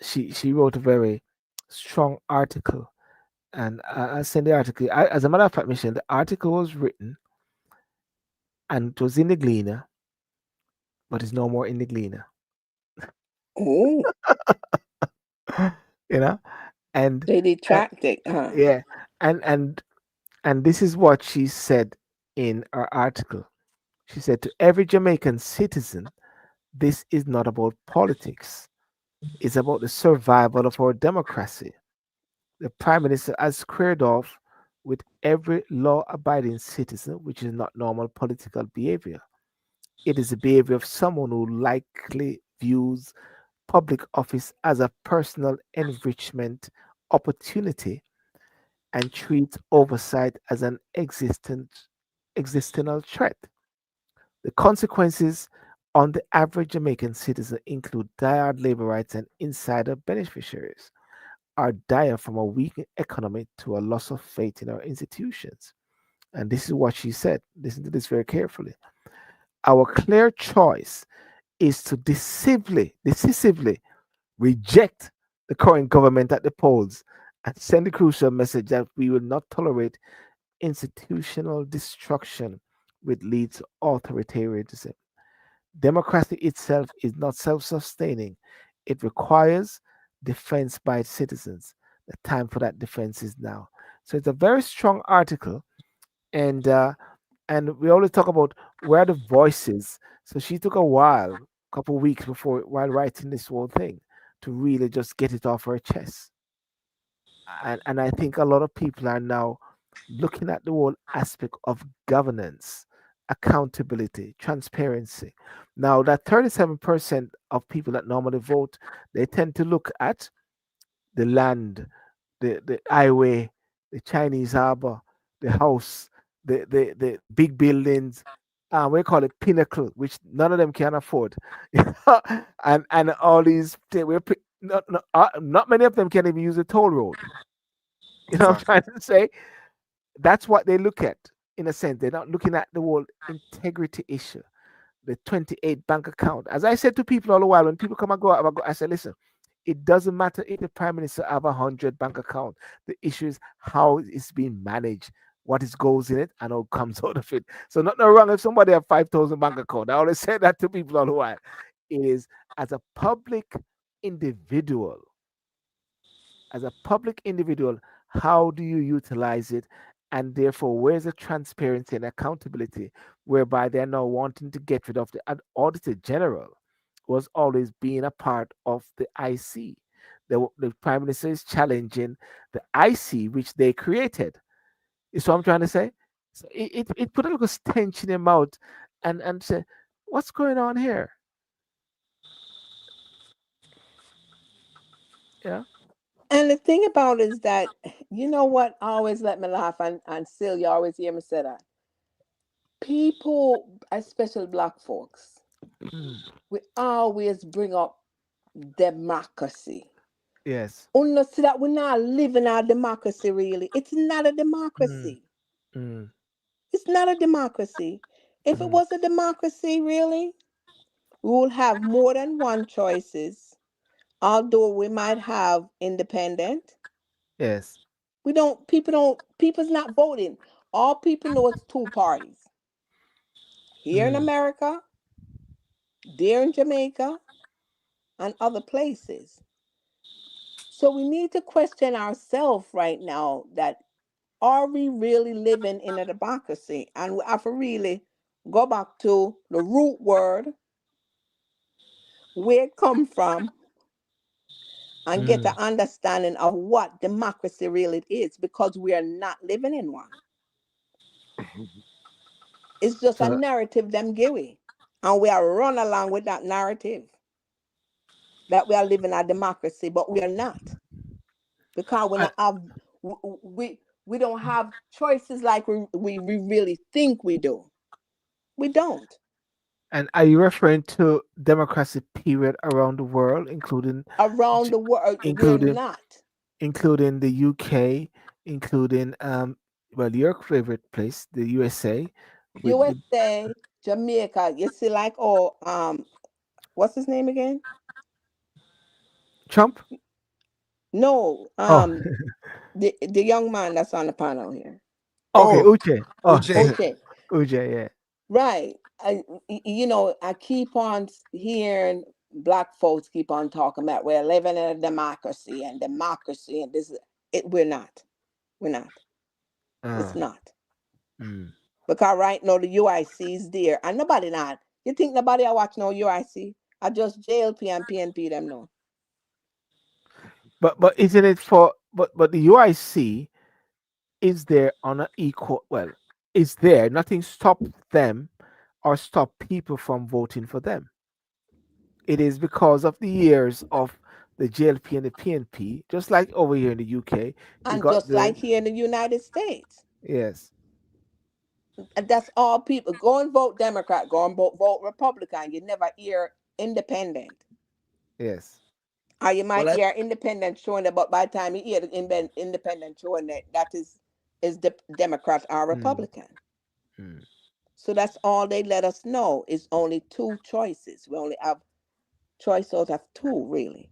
she wrote a very strong article. And I sent the article. As a matter of fact, Michelle, the article was written and it was in the Gleaner, but it's no more in the Gleaner. Oh, You know, and they uh, detracted, huh? yeah, and this is what she said in her article. She said to every Jamaican citizen, this is not about politics. It's about the survival of our democracy. The Prime Minister has squared off with every law abiding citizen, which is not normal political behavior. It is the behavior of someone who likely views public office as a personal enrichment opportunity and treats oversight as an existential threat. The consequences on the average Jamaican citizen include dire labor rights and insider beneficiaries are dire from a weakened economy to a loss of faith in our institutions. And this is what she said. Listen to this very carefully. Our clear choice is to decisively reject the current government at the polls and send a crucial message that we will not tolerate institutional destruction which leads to authoritarianism. Democracy itself is not self sustaining, it requires defense by its citizens. The time for that defense is now. So it's a very strong article, and we always talk about where are the voices. So she took a while, a couple of weeks before while writing this whole thing to really just get it off her chest. And I think a lot of people are now looking at the whole aspect of governance, accountability, transparency. Now, that 37% of people that normally vote, they tend to look at the land, the highway, the Chinese harbor, the house, the big buildings, we call it pinnacle, which none of them can afford, and all these not many of them can even use a toll road. You know what I'm Exactly. trying to say? That's what they look at in a sense. They're not looking at the whole integrity issue, the 28 bank account. As I said to people all the while, when people come and go, I say, listen, it doesn't matter if the prime minister have 100 bank account. The issue is how it's being managed, what is goes in it, and how comes out of it. So not no wrong if somebody have 5,000 bank account. I always say that to people all the while. It is as a public individual, how do you utilize it? And therefore, where's the transparency and accountability whereby they're now wanting to get rid of the Auditor General was always being a part of the IC. The Prime Minister is challenging the IC, which they created. Is what I'm trying to say. So it put a little stench in him out and say, what's going on here? Yeah. And the thing about it is that, you know what always let me laugh, and still you always hear me say that. People, especially black folks, Mm, we always bring up democracy. yes. Unless see that we're not living our democracy really. It's not a Mm, democracy. mm, It's not a democracy. If it mm, was a democracy, really, we would have more than one choices. Although we might have independent, yes. people's not voting. All people know it's two parties. Here in Mm, America, there in Jamaica, and other places. So we need to question ourselves right now that are we really living in a democracy? And we have to really go back to the root word, where it come from, and get mm. the understanding of what democracy really is, because we are not living in one. It's just a So narrative them give we. And we are run along with that narrative that we are living a democracy, but we are not. Because we I, not have we don't have choices like we really think we do. We don't. and are you referring to democracy period around the world, Around J- the world, we're including not. including the UK, including well your favorite place, the USA, with the USA, Jamaica, you see, like, oh, what's his name again? Trump? No, Oh, the young man that's on the panel here. okay, Oh, Uche. Oh, OJ. Okay, Uche, yeah. right. I keep on hearing black folks keep on talking about we're living in a democracy and democracy and this. It we're not. We're not. It's Uh, not. mm. Because right now the UIC is there and nobody not. You think nobody I watch no UIC? I just JLP and PNP them know. But isn't it but the UIC is there on an equal is there nothing stop them or stop people from voting for them. It is because of the years of the JLP and the PNP, just like over here in the UK, you And got just the like here in the United States. yes, And that's all people. Go and vote Democrat, go and vote Republican. You never hear independent. yes. Or you Well, might hear independent showing that, but by the time you hear the independent showing that, that is the Democrat or Mm, Republican. mm. So that's all they let us know is only two choices. We only have choice out of two, really.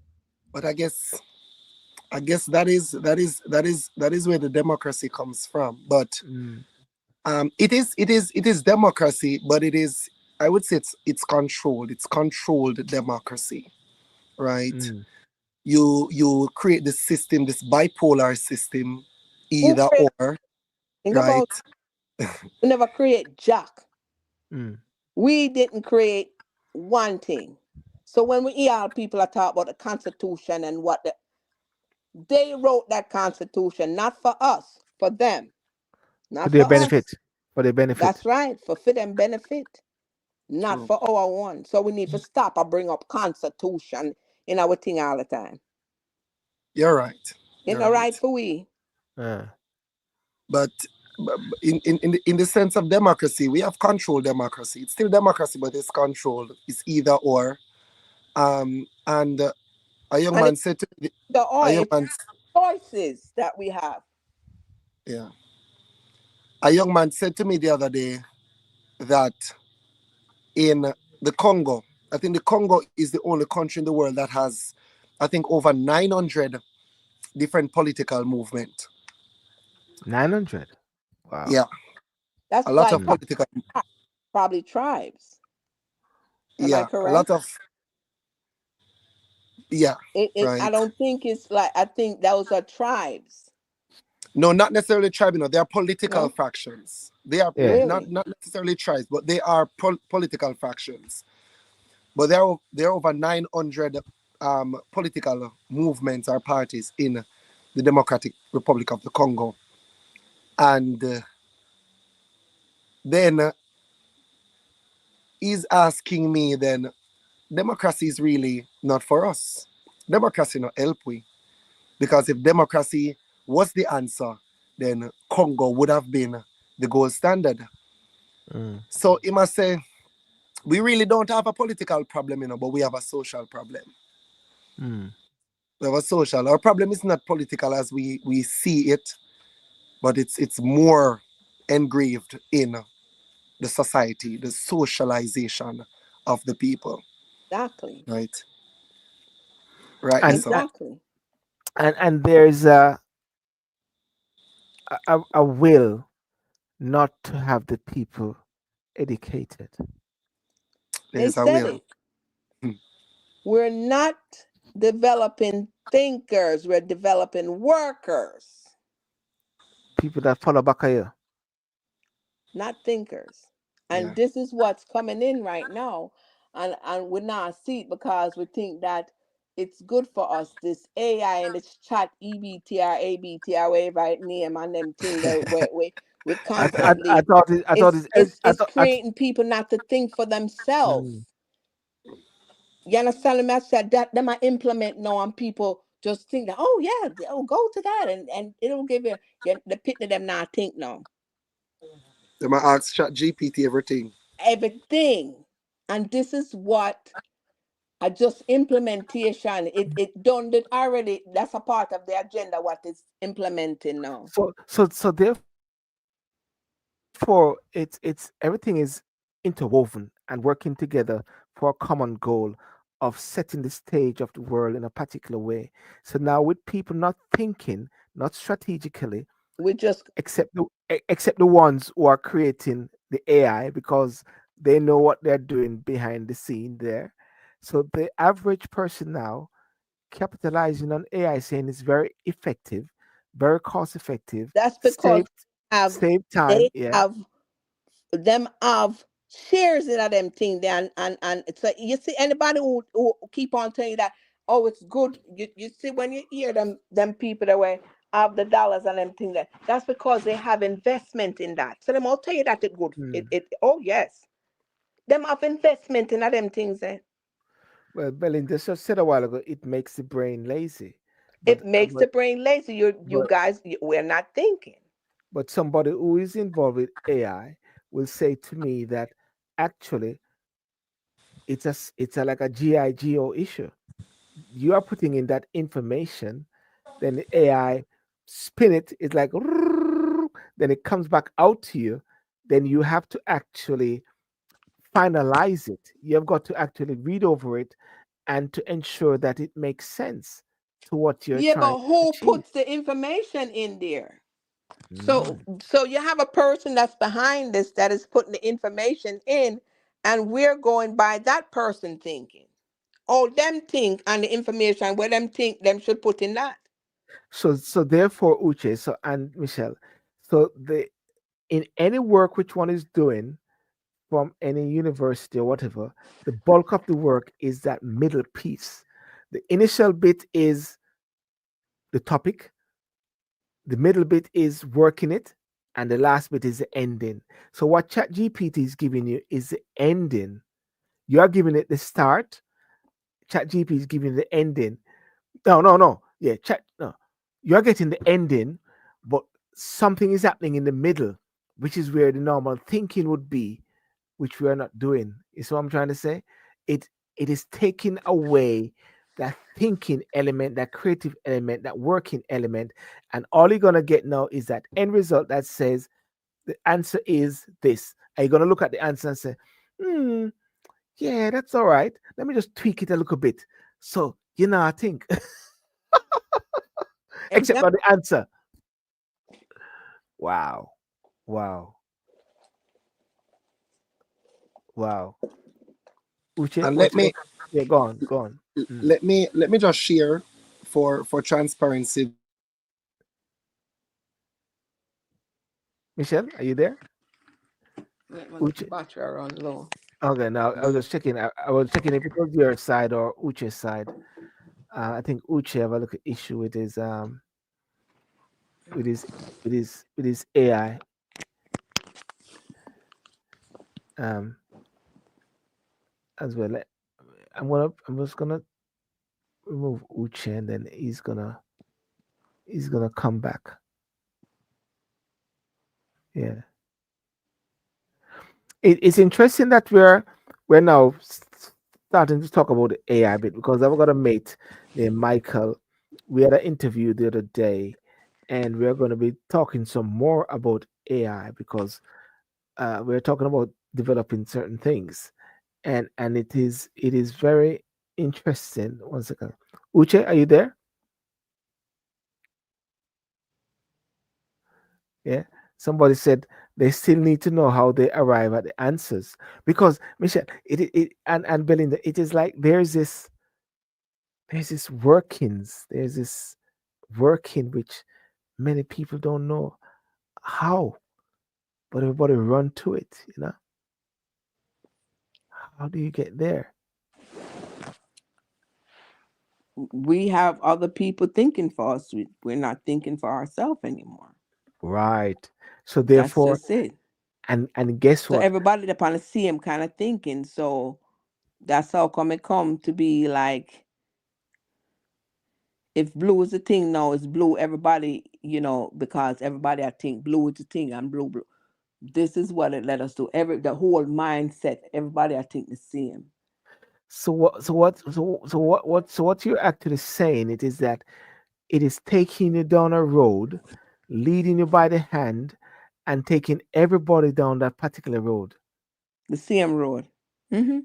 but I guess that is where the democracy comes from. But Mm, it is democracy, but it is, I would say, it's controlled. It's controlled democracy, right? mm. You create this system, this bipolar system, Who either create? or, Think right? about, we never create Jack. Mm. We didn't create one thing. So when we hear people are talk about the Constitution and they wrote that Constitution not for us, for them, For not their for benefit. us. For their benefit. That's right, for them benefit, not True. for our one. So we need to stop and bring up Constitution in our thing all the time. You're right. It's You're not right right. for we. Uh, But in the sense of democracy, we have controlled democracy. It's still democracy, but it's controlled. It's either or. And a young And man it's said to me, the a oil, young it's man, choices that we have. yeah, a young man said to me the other day that in the Congo, I think the Congo is the only country in the world that has, I think, over 900 different political movement. 900. Wow. Yeah, a That's lot like of Mm. political, probably tribes. Am I yeah, a lot correct? of, yeah, I right. don't think it's like, I think those are tribes. No, not necessarily tribe. They are political No, factions. They are Yeah. really. not necessarily tribes, but they are political factions. But there are over 900 political movements or parties in the Democratic Republic of the Congo, and then he's asking me, then democracy is really not for us. Democracy not help we, because if democracy was the answer, then Congo would have been the gold standard. Mm. So he must say, we really don't have a political problem, but we have a social problem. Mm. We have a social. Our problem is not political as we see it, but it's more engraved in the society, the socialization of the people. Exactly. Right. Rightly And so. Exactly. and there's a will not to have the people educated. They There's a said will. it. We're not developing thinkers, we're developing workers, People that follow back here. not thinkers. And Yeah. this is what's coming in right now. And we not see it because we think that it's good for us. This AI and this chat EBTR, ABTR, whatever it name and them thing that we I constantly thought it, I thought it, I it's thought creating people not to think for themselves. mm. You understand me? I said that them I implement now and people just think that, oh yeah, oh go to that and it'll give you the pit of them not think now. They might ask Chat GPT everything. Everything. And this is what I just implementation. It done it already. That's a part of the agenda what is implementing now. So therefore it's everything is interwoven and working together for a common goal of setting the stage of the world in a particular way. So now with people not thinking, not strategically, We just except the ones who are creating the AI because they know what they're doing behind the scene there. So the average person now capitalizing on AI saying it's very effective, very cost effective, that's because have save time. they Yeah. have them have shares in them thing there and it's like you see anybody who keep on telling you that oh it's good you see when you hear them people that way have the dollars and them thing there that's because they have investment in that so them all tell you that it good Hmm. it oh yes them have investment in them things there Well, Belinda just said a while ago, it makes the brain lazy. it But uh, makes but the brain lazy you but guys we're not thinking but somebody who is involved with AI will say to me that actually it's a like a GIGO issue. You are putting in that information, then the AI spin it. It's like then it comes back out to you. Then you have to actually finalize it. You have got to actually read over it and to ensure that it makes sense to what you're yeah trying but to who achieve. puts the information in there. So, Mm. so you have a person that's behind this that is putting the information in, and we're going by that person thinking. Oh, them think and the information where them think them should put in that. So therefore, Uche, so and Michelle, so the in any work which one is doing from any university or whatever, the bulk of the work is that middle piece. The initial bit is the topic, the middle bit is working it, and the last bit is the ending. So what ChatGPT is giving you is the ending. You are giving it the start. ChatGPT is giving you the ending. No. Yeah, chat. No, you are getting the ending, but something is happening in the middle, which is where the normal thinking would be, which we are not doing. You see what I'm trying to say? It it is taking away that thinking element, that creative element, that working element, and all you're gonna get now is that end result that says the answer is this. Are you gonna look at the answer and say, hmm, yeah, that's all right. Let me just tweak it a little bit. So I think, except Exactly. on the answer. Wow, wow, wow. Uche, And let me yeah, go on, go on. Mm. let me just share for transparency. Michelle, are you there? Wait, my Uche. battery are on low. Okay, now I was just checking. I was checking if it was your side or Uche's side. I think Uche have a little issue with his with his AI um as well. I'm just gonna remove Uche and then he's gonna come back. Yeah, it's interesting that we're now starting to talk about the AI bit because I've got a mate named Michael. We had an interview the other day, and we're going to be talking some more about AI because we're talking about developing certain things, and it is very interesting. One second, Uche, are you there? Yeah. Somebody said they still need to know how they arrive at the answers because Michelle, and Belinda, it is like there's this workings, there's this working which many people don't know how, but everybody run to it. How do you get there? We have other people thinking for us. We're not thinking for ourselves anymore. Right. So That's therefore, just it. and guess So what? everybody upon the same kind of thinking. So that's how come it come to be like if blue is a thing now, it's blue. Everybody, because everybody I think blue is a thing and blue. This is what it let us do. The whole mindset, everybody I think the same. So what you're actually saying it is that it is taking you down a road, leading you by the hand, and taking everybody down that particular road. The same road. Mm-hmm.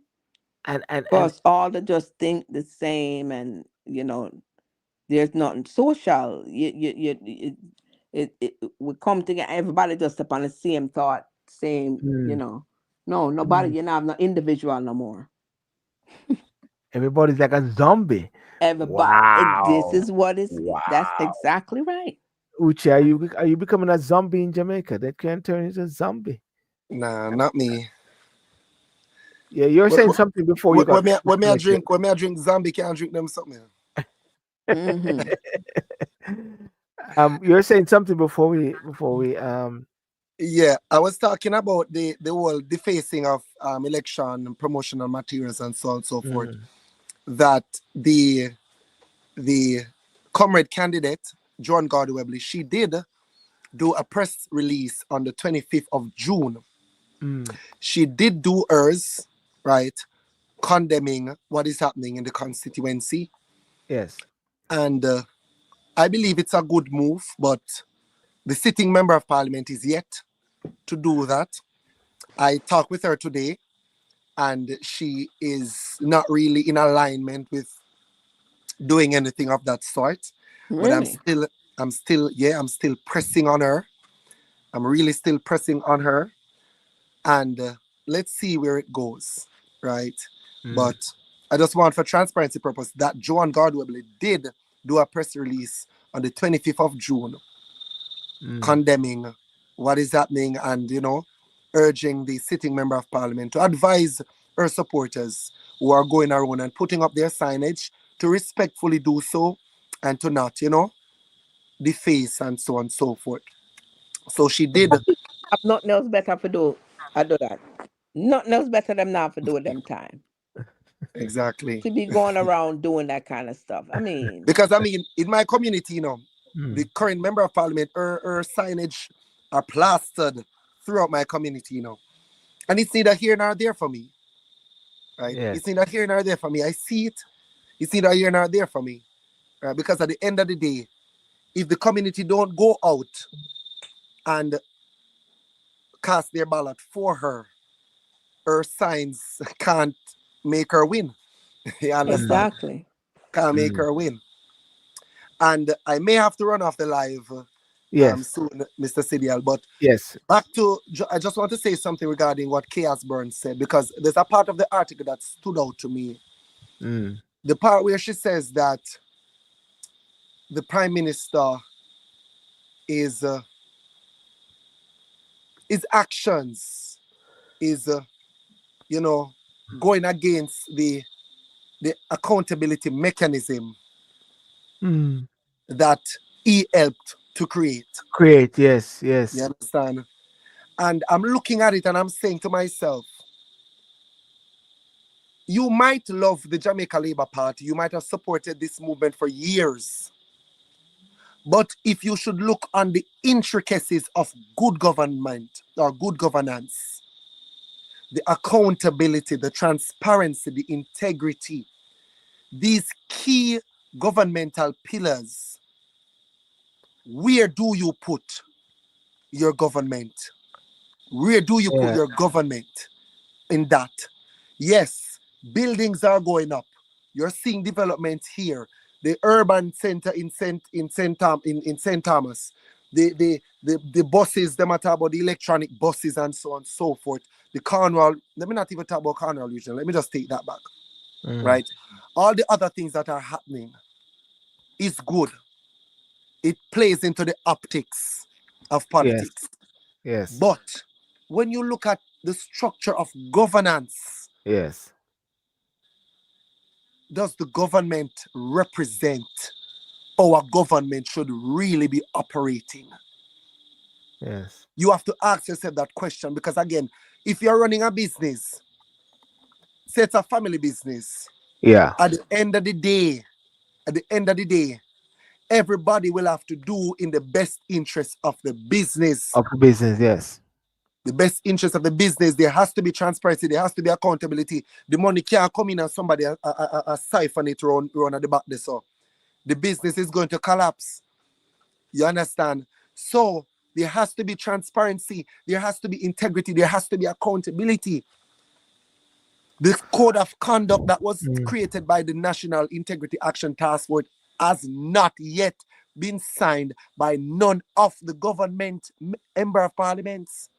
And Because all the just think the same and there's nothing social. We come together, everybody just upon the same thought, same, mm, no, nobody, mm, have no individual no more. everybody's like a zombie. Everybody, this Wow. is what is, that's Wow. exactly right. Uche, are you becoming a zombie in Jamaica? They can turn into a zombie. Nah, not me. Yeah, you're saying something before you got When me I disconnected. drink, when me I drink zombie can't drink them something. Mm-hmm. You're saying something before we. Yeah, I was talking about the whole defacing of election promotional materials and so on and so forth. Mm, That the comrade candidate John Gordon Webley, she did do a press release on the 25th of June. mm, She did do hers, right, condemning what is happening in the constituency, yes. and I believe it's a good move, but the sitting member of parliament is yet to do that. I talked with her today, and she is not really in alignment with doing anything of that sort. But Really? I'm still pressing on her. I'm really still pressing on her, and let's see where it goes, right? Mm, But I just want, for transparency purpose, that Joan Gardwebley did do a press release on the 25th of June mm. condemning what is happening and, urging the sitting member of parliament to advise her supporters who are going around and putting up their signage to respectfully do so and to not, deface and so on and so forth. So she did. Have nothing else better to do. I do that. Nothing else better than now for do them time. Exactly. To be going around doing that kind of stuff. I mean, Because I mean, in my community, the current member of parliament, her signage are plastered throughout my community, you know. And it's neither here nor there for me, right? Yes. It's neither here nor there for me. I see it. It's neither here nor there for me, right? Because at the end of the day, if the community don't go out and cast their ballot for her, her signs can't make her win. You understand? Exactly. Can't make her win. And I may have to run off the live Yes. soon, Mr. Sidial. But Yes. back to, I just want to say something regarding what Chaos Burn said, because there's a part of the article that stood out to me. The part where she says that the Prime Minister is his actions is you know, going against the accountability mechanism that he helped to create. Create. Yes. Yes. You understand? And I'm looking at it and I'm saying to myself, you might love the Jamaica Labour Party, you might have supported this movement for years. But if you should look on the intricacies of good government or good governance, the accountability, the transparency, the integrity, these key governmental pillars, where do you put your government? Where do you put your government in that? Yes, buildings are going up. You're seeing development here. The urban center in Saint Thomas, the buses, them are talk about the electronic buses and so on and so forth. The Cornwall, let me not even talk about Cornwall region. Let me just take that back. Right? All the other things that are happening is good. It plays into the optics of politics. Yes. But when you look at the structure of governance, Yes. does the government represent our government should really be operating? Yes. You have to ask yourself that question, because again, if you're running a business, say it's a family business, Yeah. at the end of the day, everybody will have to do in the best interest of the business. Of the business. Yes. The best interest of the business. There has to be transparency. There has to be accountability. The money can't come in and somebody siphon it run at the back there. So the business is going to collapse. You understand? So there has to be transparency. There has to be integrity. There has to be accountability. This code of conduct that was created by the National Integrity Action Task Force has not yet been signed by none of the government member of parliaments.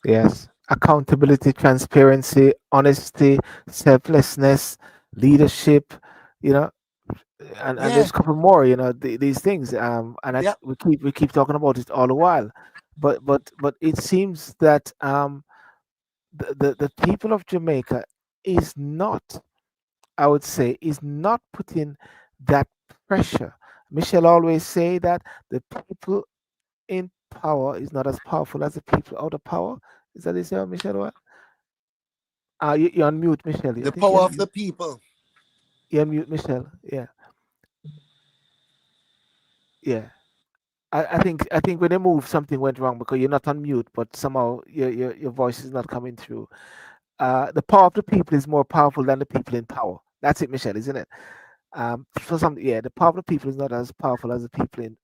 Yes. Accountability, transparency, honesty, selflessness, leadership, you know, and there's a couple more, you know, these things. We keep talking about it all the while. But it seems that the people of Jamaica is not, I would say, is not putting that pressure. Michelle always say that the people in power is not as powerful as the people out of power. Is that it, Michelle? What? You're on mute, Michelle. The power of the people. You're on mute, Michelle. Yeah. Yeah. I think when they move, something went wrong because you're not on mute, but somehow your voice is not coming through. The power of the people is more powerful than the people in power. That's it, Michelle, isn't it? The power of the people is not as powerful as the people in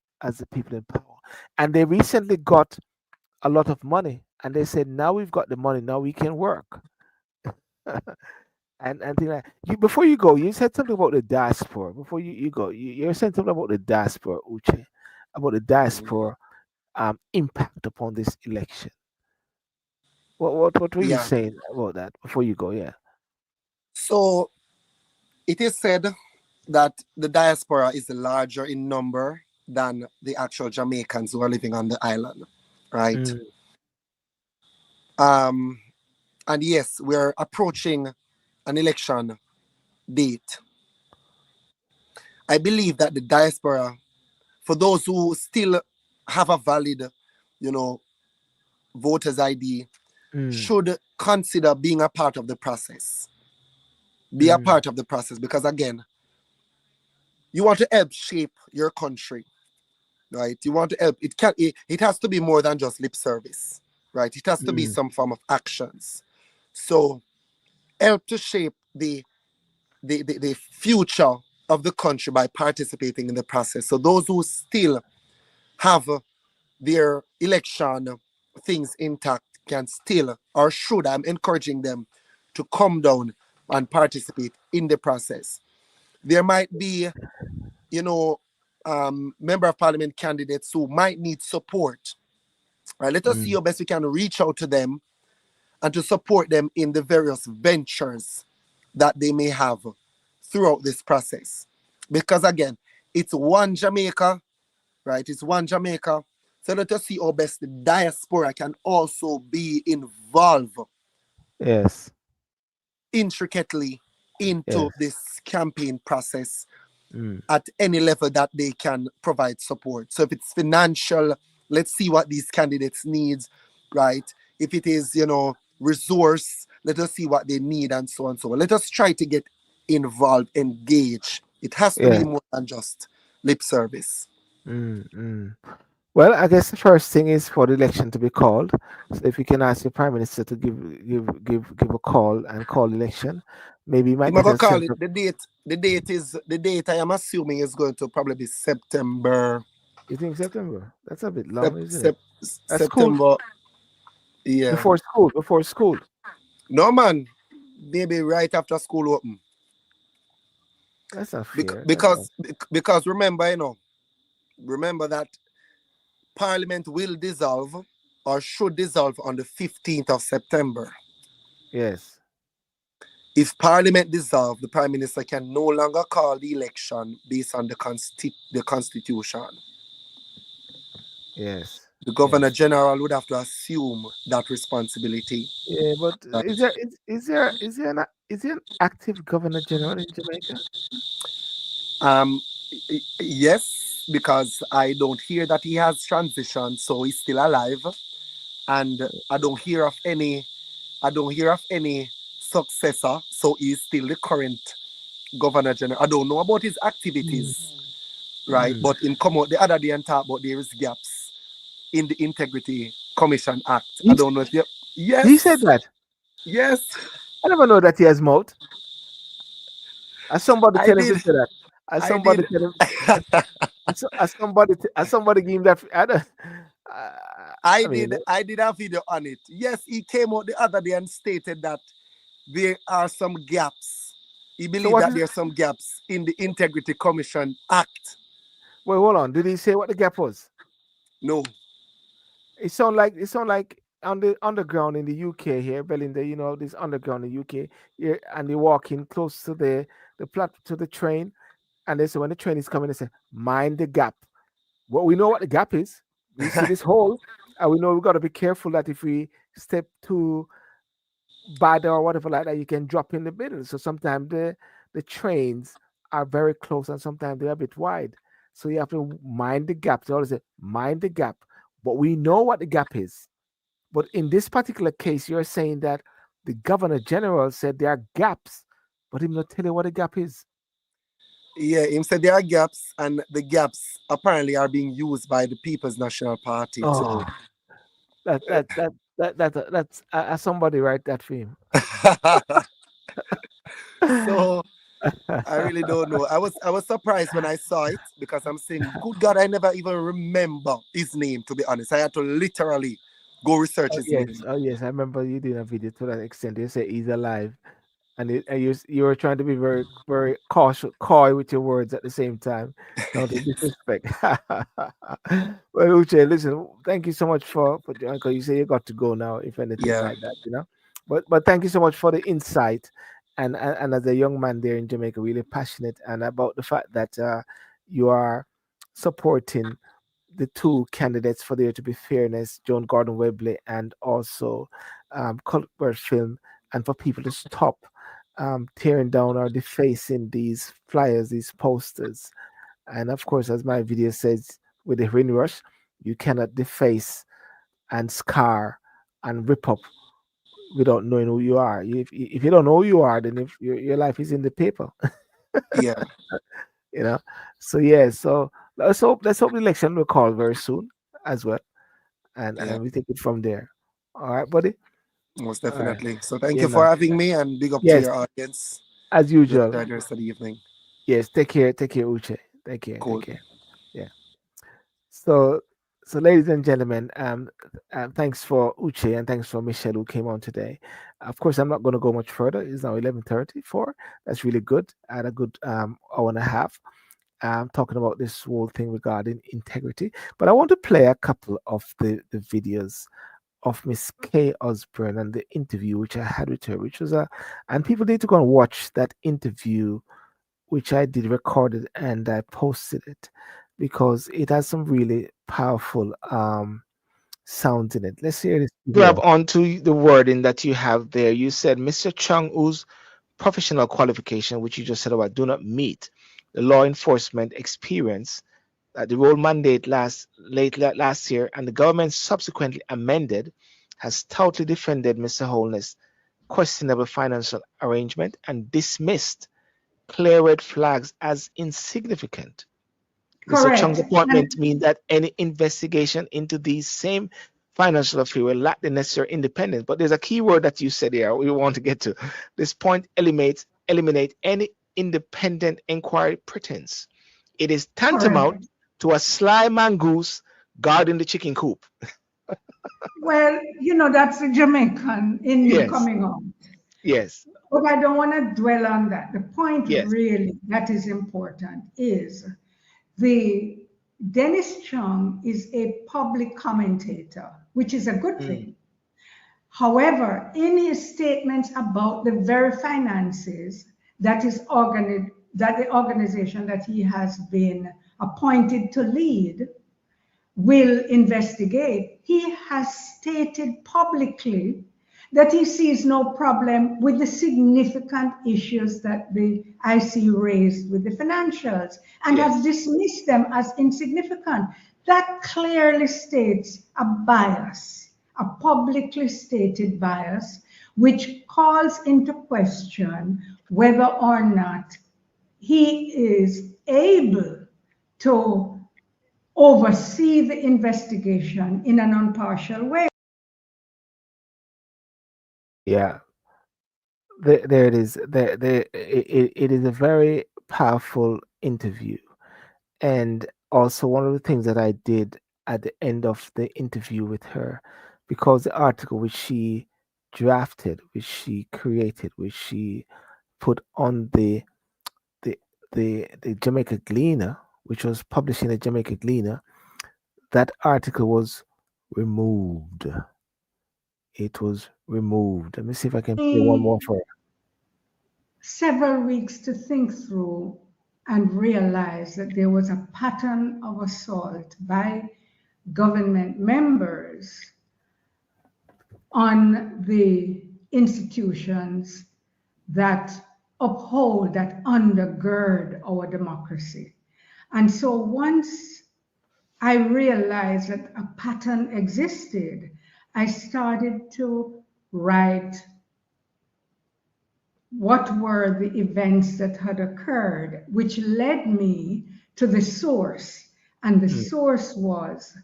power. And they recently got a lot of money, and they said, now we've got the money, now we can work. and things like you. Before you go, you said something about the diaspora. Before you go, you're saying something about the diaspora, Uche, about the diaspora impact upon this election. What were you saying about that before you go? Yeah. So it is said that the diaspora is larger in number than the actual Jamaicans who are living on the island, right? And yes, we're approaching an election date. I believe that the diaspora, for those who still have a valid, voter's ID, should consider being a part of the process. Be a part of the process, because again, you want to help shape your country. right? You want to help. It has to be more than just lip service, right? It has to be Mm, some form of actions. So help to shape the future of the country by participating in the process. So those who still have their election things intact can still or should, I'm encouraging them to come down and participate in the process. There might be, you know, member of parliament candidates who might need support. Right, let us see mm, how best we can reach out to them and to support them in the various ventures that they may have throughout this process. Because again, it's one Jamaica, right? It's one Jamaica. So let us see how best the diaspora can also be involved yes, intricately into yes. this campaign process Mm, at any level that they can provide support. So if it's financial, let's see what these candidates need, right? If it is, resource, let us see what they need and so on and so on. Let us try to get involved, engage. It has to be yeah. more than just lip service. Mm, mm. Well, I guess the first thing is for the election to be called. So if you can ask your prime minister to give a call and call the election, maybe you might You might get go a call sense it of. the date I am assuming is going to probably be September. You think September? That's a bit long, isn't it? Sep, At school, September. Yeah. before school. No man. Maybe right after school open. That's not Bec- fair. That's not. because because remember, remember that Parliament will dissolve or should dissolve on the 15th of September. Yes, If Parliament dissolve, the Prime Minister can no longer call the election based on the Constitution. yes, The Governor yes. General would have to assume that responsibility. Yeah, but Right? is there an active governor general in Jamaica? Um, yes, because I don't hear that he has transitioned, so he's still alive, and I don't hear of any. I don't hear of any successor, so he's still the current Governor General. I don't know about his Mm, activities, right? mm. But him come out the other day and talk about there is gaps in the Integrity Commission Act. I He, don't know if you. he said Yes, that. yes, I never know that he has mouth. As somebody I tell him to did. say that. As I somebody did. tell him. As somebody give him that. I don't. I I mean, did. I did a video on it. Yes, he came out the other day and stated that there are some gaps. He so believed what that is? there are some gaps in the Integrity Commission Act. Wait, hold on. Did he say what the gap was? No. It sound like on the underground in the UK here, Belinda. You know this underground in the UK. Yeah, and you walk in close to the train, and they say when the train is coming, they say mind the gap. Well, we know what the gap is. We see this hole, and we know we got to be careful that if we step too bad or whatever like that, you can drop in the middle. So sometimes the trains are very close, and sometimes they're a bit wide. So you have to mind the gap. They always say mind the gap, but we know what the gap is. But in this particular case, you're saying that the governor general said there are gaps, but him not tell you what the gap is. Yeah, him said there are gaps, and the gaps apparently are being used by the People's National Party. So, Oh, that's somebody write that for him. so I really don't know. I was surprised when I saw it because I'm saying, good God, I never even remember his name. To be honest, I had to literally go research his name. Oh yes, I remember you did a video to that extent. You say he's alive, and you were trying to be very cautious, coy with your words at the same time, not to disrespect. Well, Uche, listen, thank you so much for joining. Because you say you got to go now, if anything Yeah, like that, you know. But thank you so much for the insight, and as a young man there in Jamaica, really passionate and about the fact that you are supporting the two candidates for there to be fairness, Joan Gordon Webley and also Cuthbert Film, and for people to stop tearing down or defacing these flyers, these posters. And of course, as my video says, with the Windrush, you cannot deface and scar and rip up without knowing who you are. If you don't know who you are, then your life is in the paper. yeah, you know. So yeah, so let's hope the election will call very soon as well, and Yeah, then we take it from there. All right, buddy. most All right. definitely. So thank Yeah, you for man. having me, and big up to Yes, your audience. as You usual. enjoy the rest of the evening. Yes, take care. Take care, Uche. Take care. Take Cool. care. Yeah. So, so ladies and gentlemen, thanks for Uche and thanks for Michelle who came on today. Of course, I'm not going to go much further. It's now 11:34. That's really good. I had a good hour and a half talking about this whole thing regarding integrity. But I want to play a couple of the videos of Miss Kay Osborne and the interview which I had with her, which was and people need to go and watch that interview which I did recorded and I posted it because it has some really powerful sounds in it. Let's hear this. Grab onto the wording that you have there. You said Mr. Chung, whose professional qualification, which you just said about, do not meet the law enforcement experience that the role mandate last year, and the government subsequently amended, has stoutly defended Mr. Holness' questionable financial arrangement and dismissed clear red flags as insignificant. Mr. Chung's Correct. And appointment means that any investigation into these same financial affairs will lack the necessary independence. But there's a key word that you said here we want to get to. This point eliminate any independent inquiry pretense. It is correct. tantamount to a sly mongoose guarding the chicken coop. Well, that's the Jamaican in me Yes, coming on. yes, But I don't want to dwell on that. The point yes. really that is important is the Dennis Chung is a public commentator, which is a good Mm, thing. However, in his statements about the very finances that that the organization that he has been appointed to lead will investigate, he has stated publicly that he sees no problem with the significant issues that the IC raised with the financials and has yes. dismissed them as insignificant. That clearly states a bias, a publicly stated bias, which calls into question whether or not he is able to oversee the investigation in an impartial way. Yeah. There it is. It is a very powerful interview. And also, one of the things that I did at the end of the interview with her, because the article which she drafted, which she created, which she put on the the Jamaica Gleaner, which was published in the Jamaica Gleaner, that article was removed. It was removed. Let me see if I can play one more for her. Several weeks to think through and realize that there was a pattern of assault by government members on the institutions that uphold, that undergird our democracy. And so once I realized that a pattern existed, I started to write what were the events that had occurred, which led me to the source. And the source was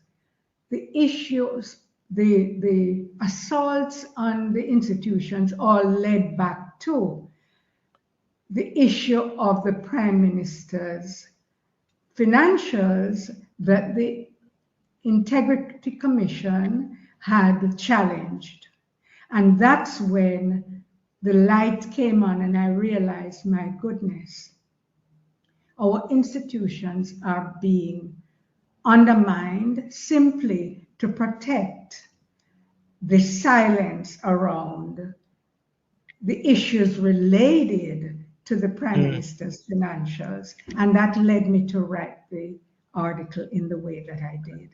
the issues, the assaults on the institutions all led back to the issue of the Prime Minister's financials that the Integrity Commission had challenged. And that's when the light came on and I realized, my goodness, our institutions are being undermined simply to protect the silence around the issues related to the Prime Minister's financials. And that led me to write the article in the way that I did,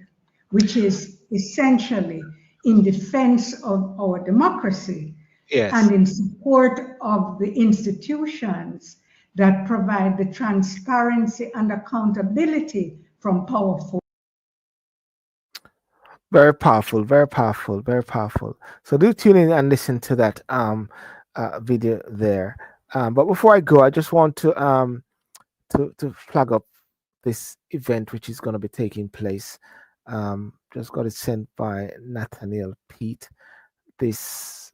which is essentially in defense of our democracy Yes. and in support of the institutions that provide the transparency and accountability from powerful. Very powerful, very powerful, very powerful. So do tune in and listen to that video there. But before I go, I just want to flag up this event which is going to be taking place. Just got it sent by Nathaniel Pete. This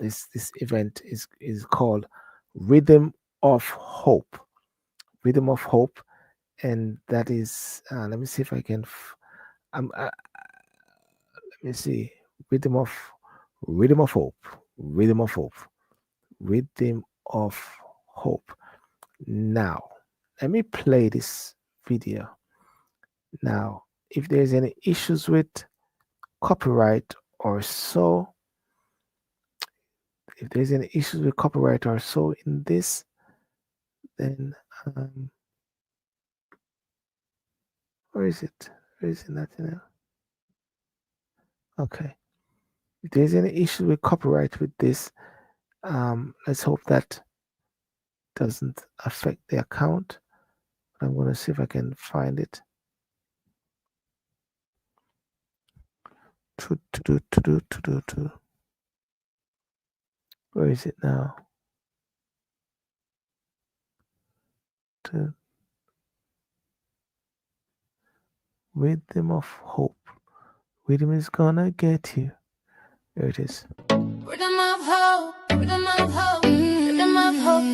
this event is called Rhythm of Hope. Rhythm of Hope, and that is let me see if I can. Let me see. Rhythm of Hope. Rhythm of Hope. Rhythm of Hope. Now, let me play this video. Now, if there's any issues with copyright or so, in this, then where is it? Nothing else? Okay. If there's any issue with copyright with this, let's hope that doesn't affect the account. I'm going to see if I can find it. Where is it now? Rhythm of Hope. Rhythm is gonna get you. There it is. Rhythm of hope, rhythm of hope, rhythm of hope,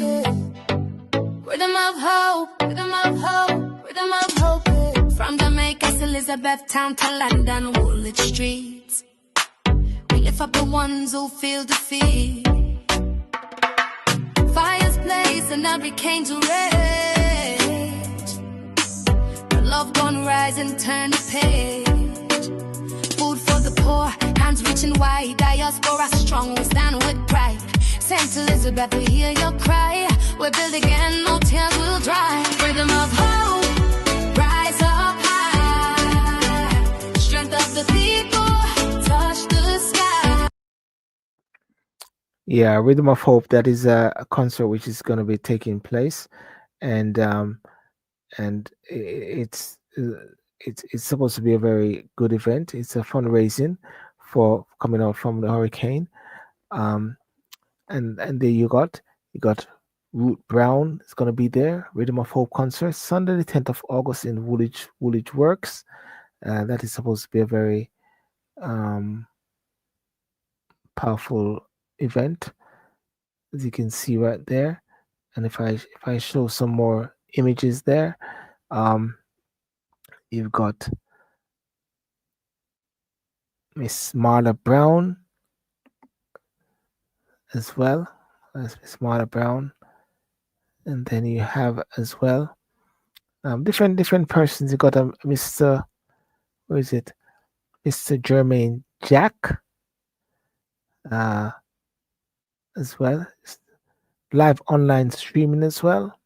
rhythm of hope, rhythm of hope, rhythm of hope. From Jamaica to Elizabethtown to London, Woolwich streets, we lift up the ones who feel defeat. Fires blaze and every cane to rage. The loved one rise and turn the page. Food for the poor, hands reaching wide. Diaspora strong, we stand with pride. Saint Elizabeth, we hear your cry. We'll build again, no tears will dry. Rhythm of hope, rise up high. Strength of the people, touch the sky. Yeah, Rhythm of Hope. That is a concert which is going to be taking place, and it's supposed to be a very good event. It's a fundraising for coming out from the hurricane. And there you got Root Brown is going to be there. Rhythm of Hope concert Sunday the 10th of August in Woolwich Works. That is supposed to be a very powerful event, as you can see right there. And if I show some more images there, you've got Miss Marla Brown as well. That's Miss Marla Brown. And then you have as well different persons. You got a Mr. Where is it? Mr. Jermaine Jack as well. Live online streaming as well.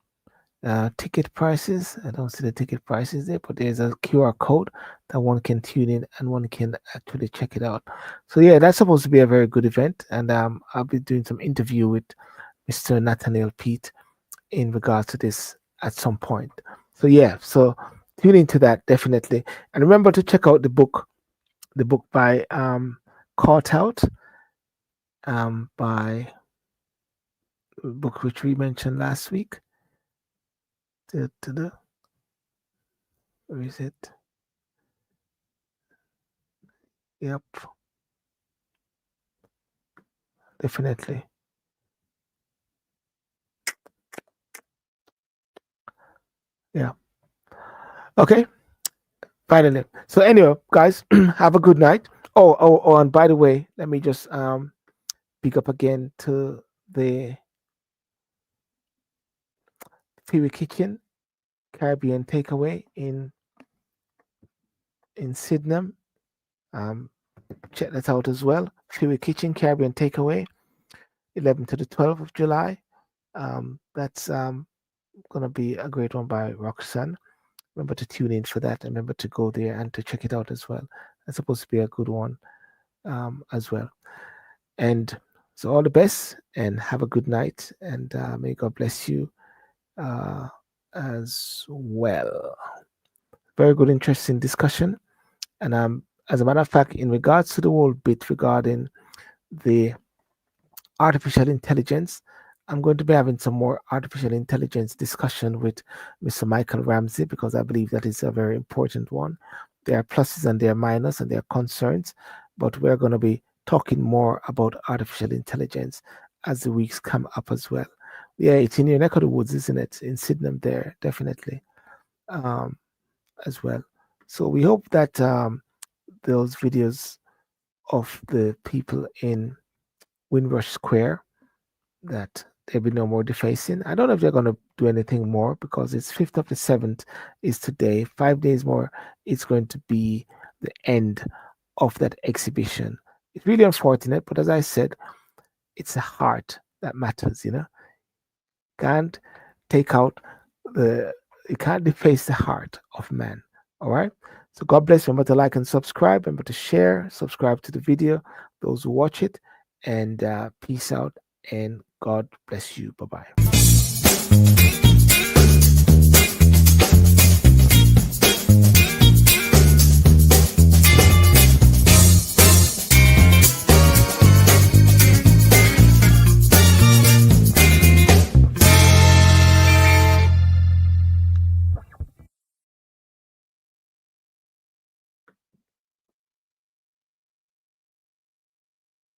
Ticket prices. I don't see the ticket prices there, but there's a QR code that one can tune in and one can actually check it out. So yeah, that's supposed to be a very good event, and I'll be doing some interview with Mr. Nathaniel Pete in regards to this at some point. So yeah, so tune into that definitely, and remember to check out the book by Caught Out, by book which we mentioned last week. Where is it? Yep, definitely. Yeah. Okay. Finally. So anyway, guys, have a good night. Oh, and by the way, let me just pick up again to the Fury Kitchen Caribbean Takeaway in Sydenham. Check that out as well. Fury Kitchen Caribbean Takeaway, 11th to the 12th of July. That's gonna be a great one by Roxanne. Remember to tune in for that. Remember to go there and to check it out as well. That's supposed to be a good one as well. And so all the best and have a good night, and may God bless you as well. Very good, interesting discussion. And as a matter of fact, in regards to the whole bit regarding the artificial intelligence, I'm going to be having some more artificial intelligence discussion with Mr. Michael Ramsey, because I believe that is a very important one. There are pluses and there are minuses and there are concerns, but we're going to be talking more about artificial intelligence as the weeks come up as well. Yeah, it's in your neck of the woods, isn't it? In Sydenham there, definitely, um, as well. So we hope that those videos of the people in Windrush Square, that there'll be no more defacing. I don't know if they're going to do anything more, because it's 5th of the 7th is today. 5 days more, it's going to be the end of that exhibition. It's really unfortunate, but as I said, it's the heart that matters, you know. Can't take out you can't deface the heart of man. All right. So God bless. Remember to like and subscribe. Remember to share, subscribe to the video, those who watch it, and peace out and God bless you. Bye bye.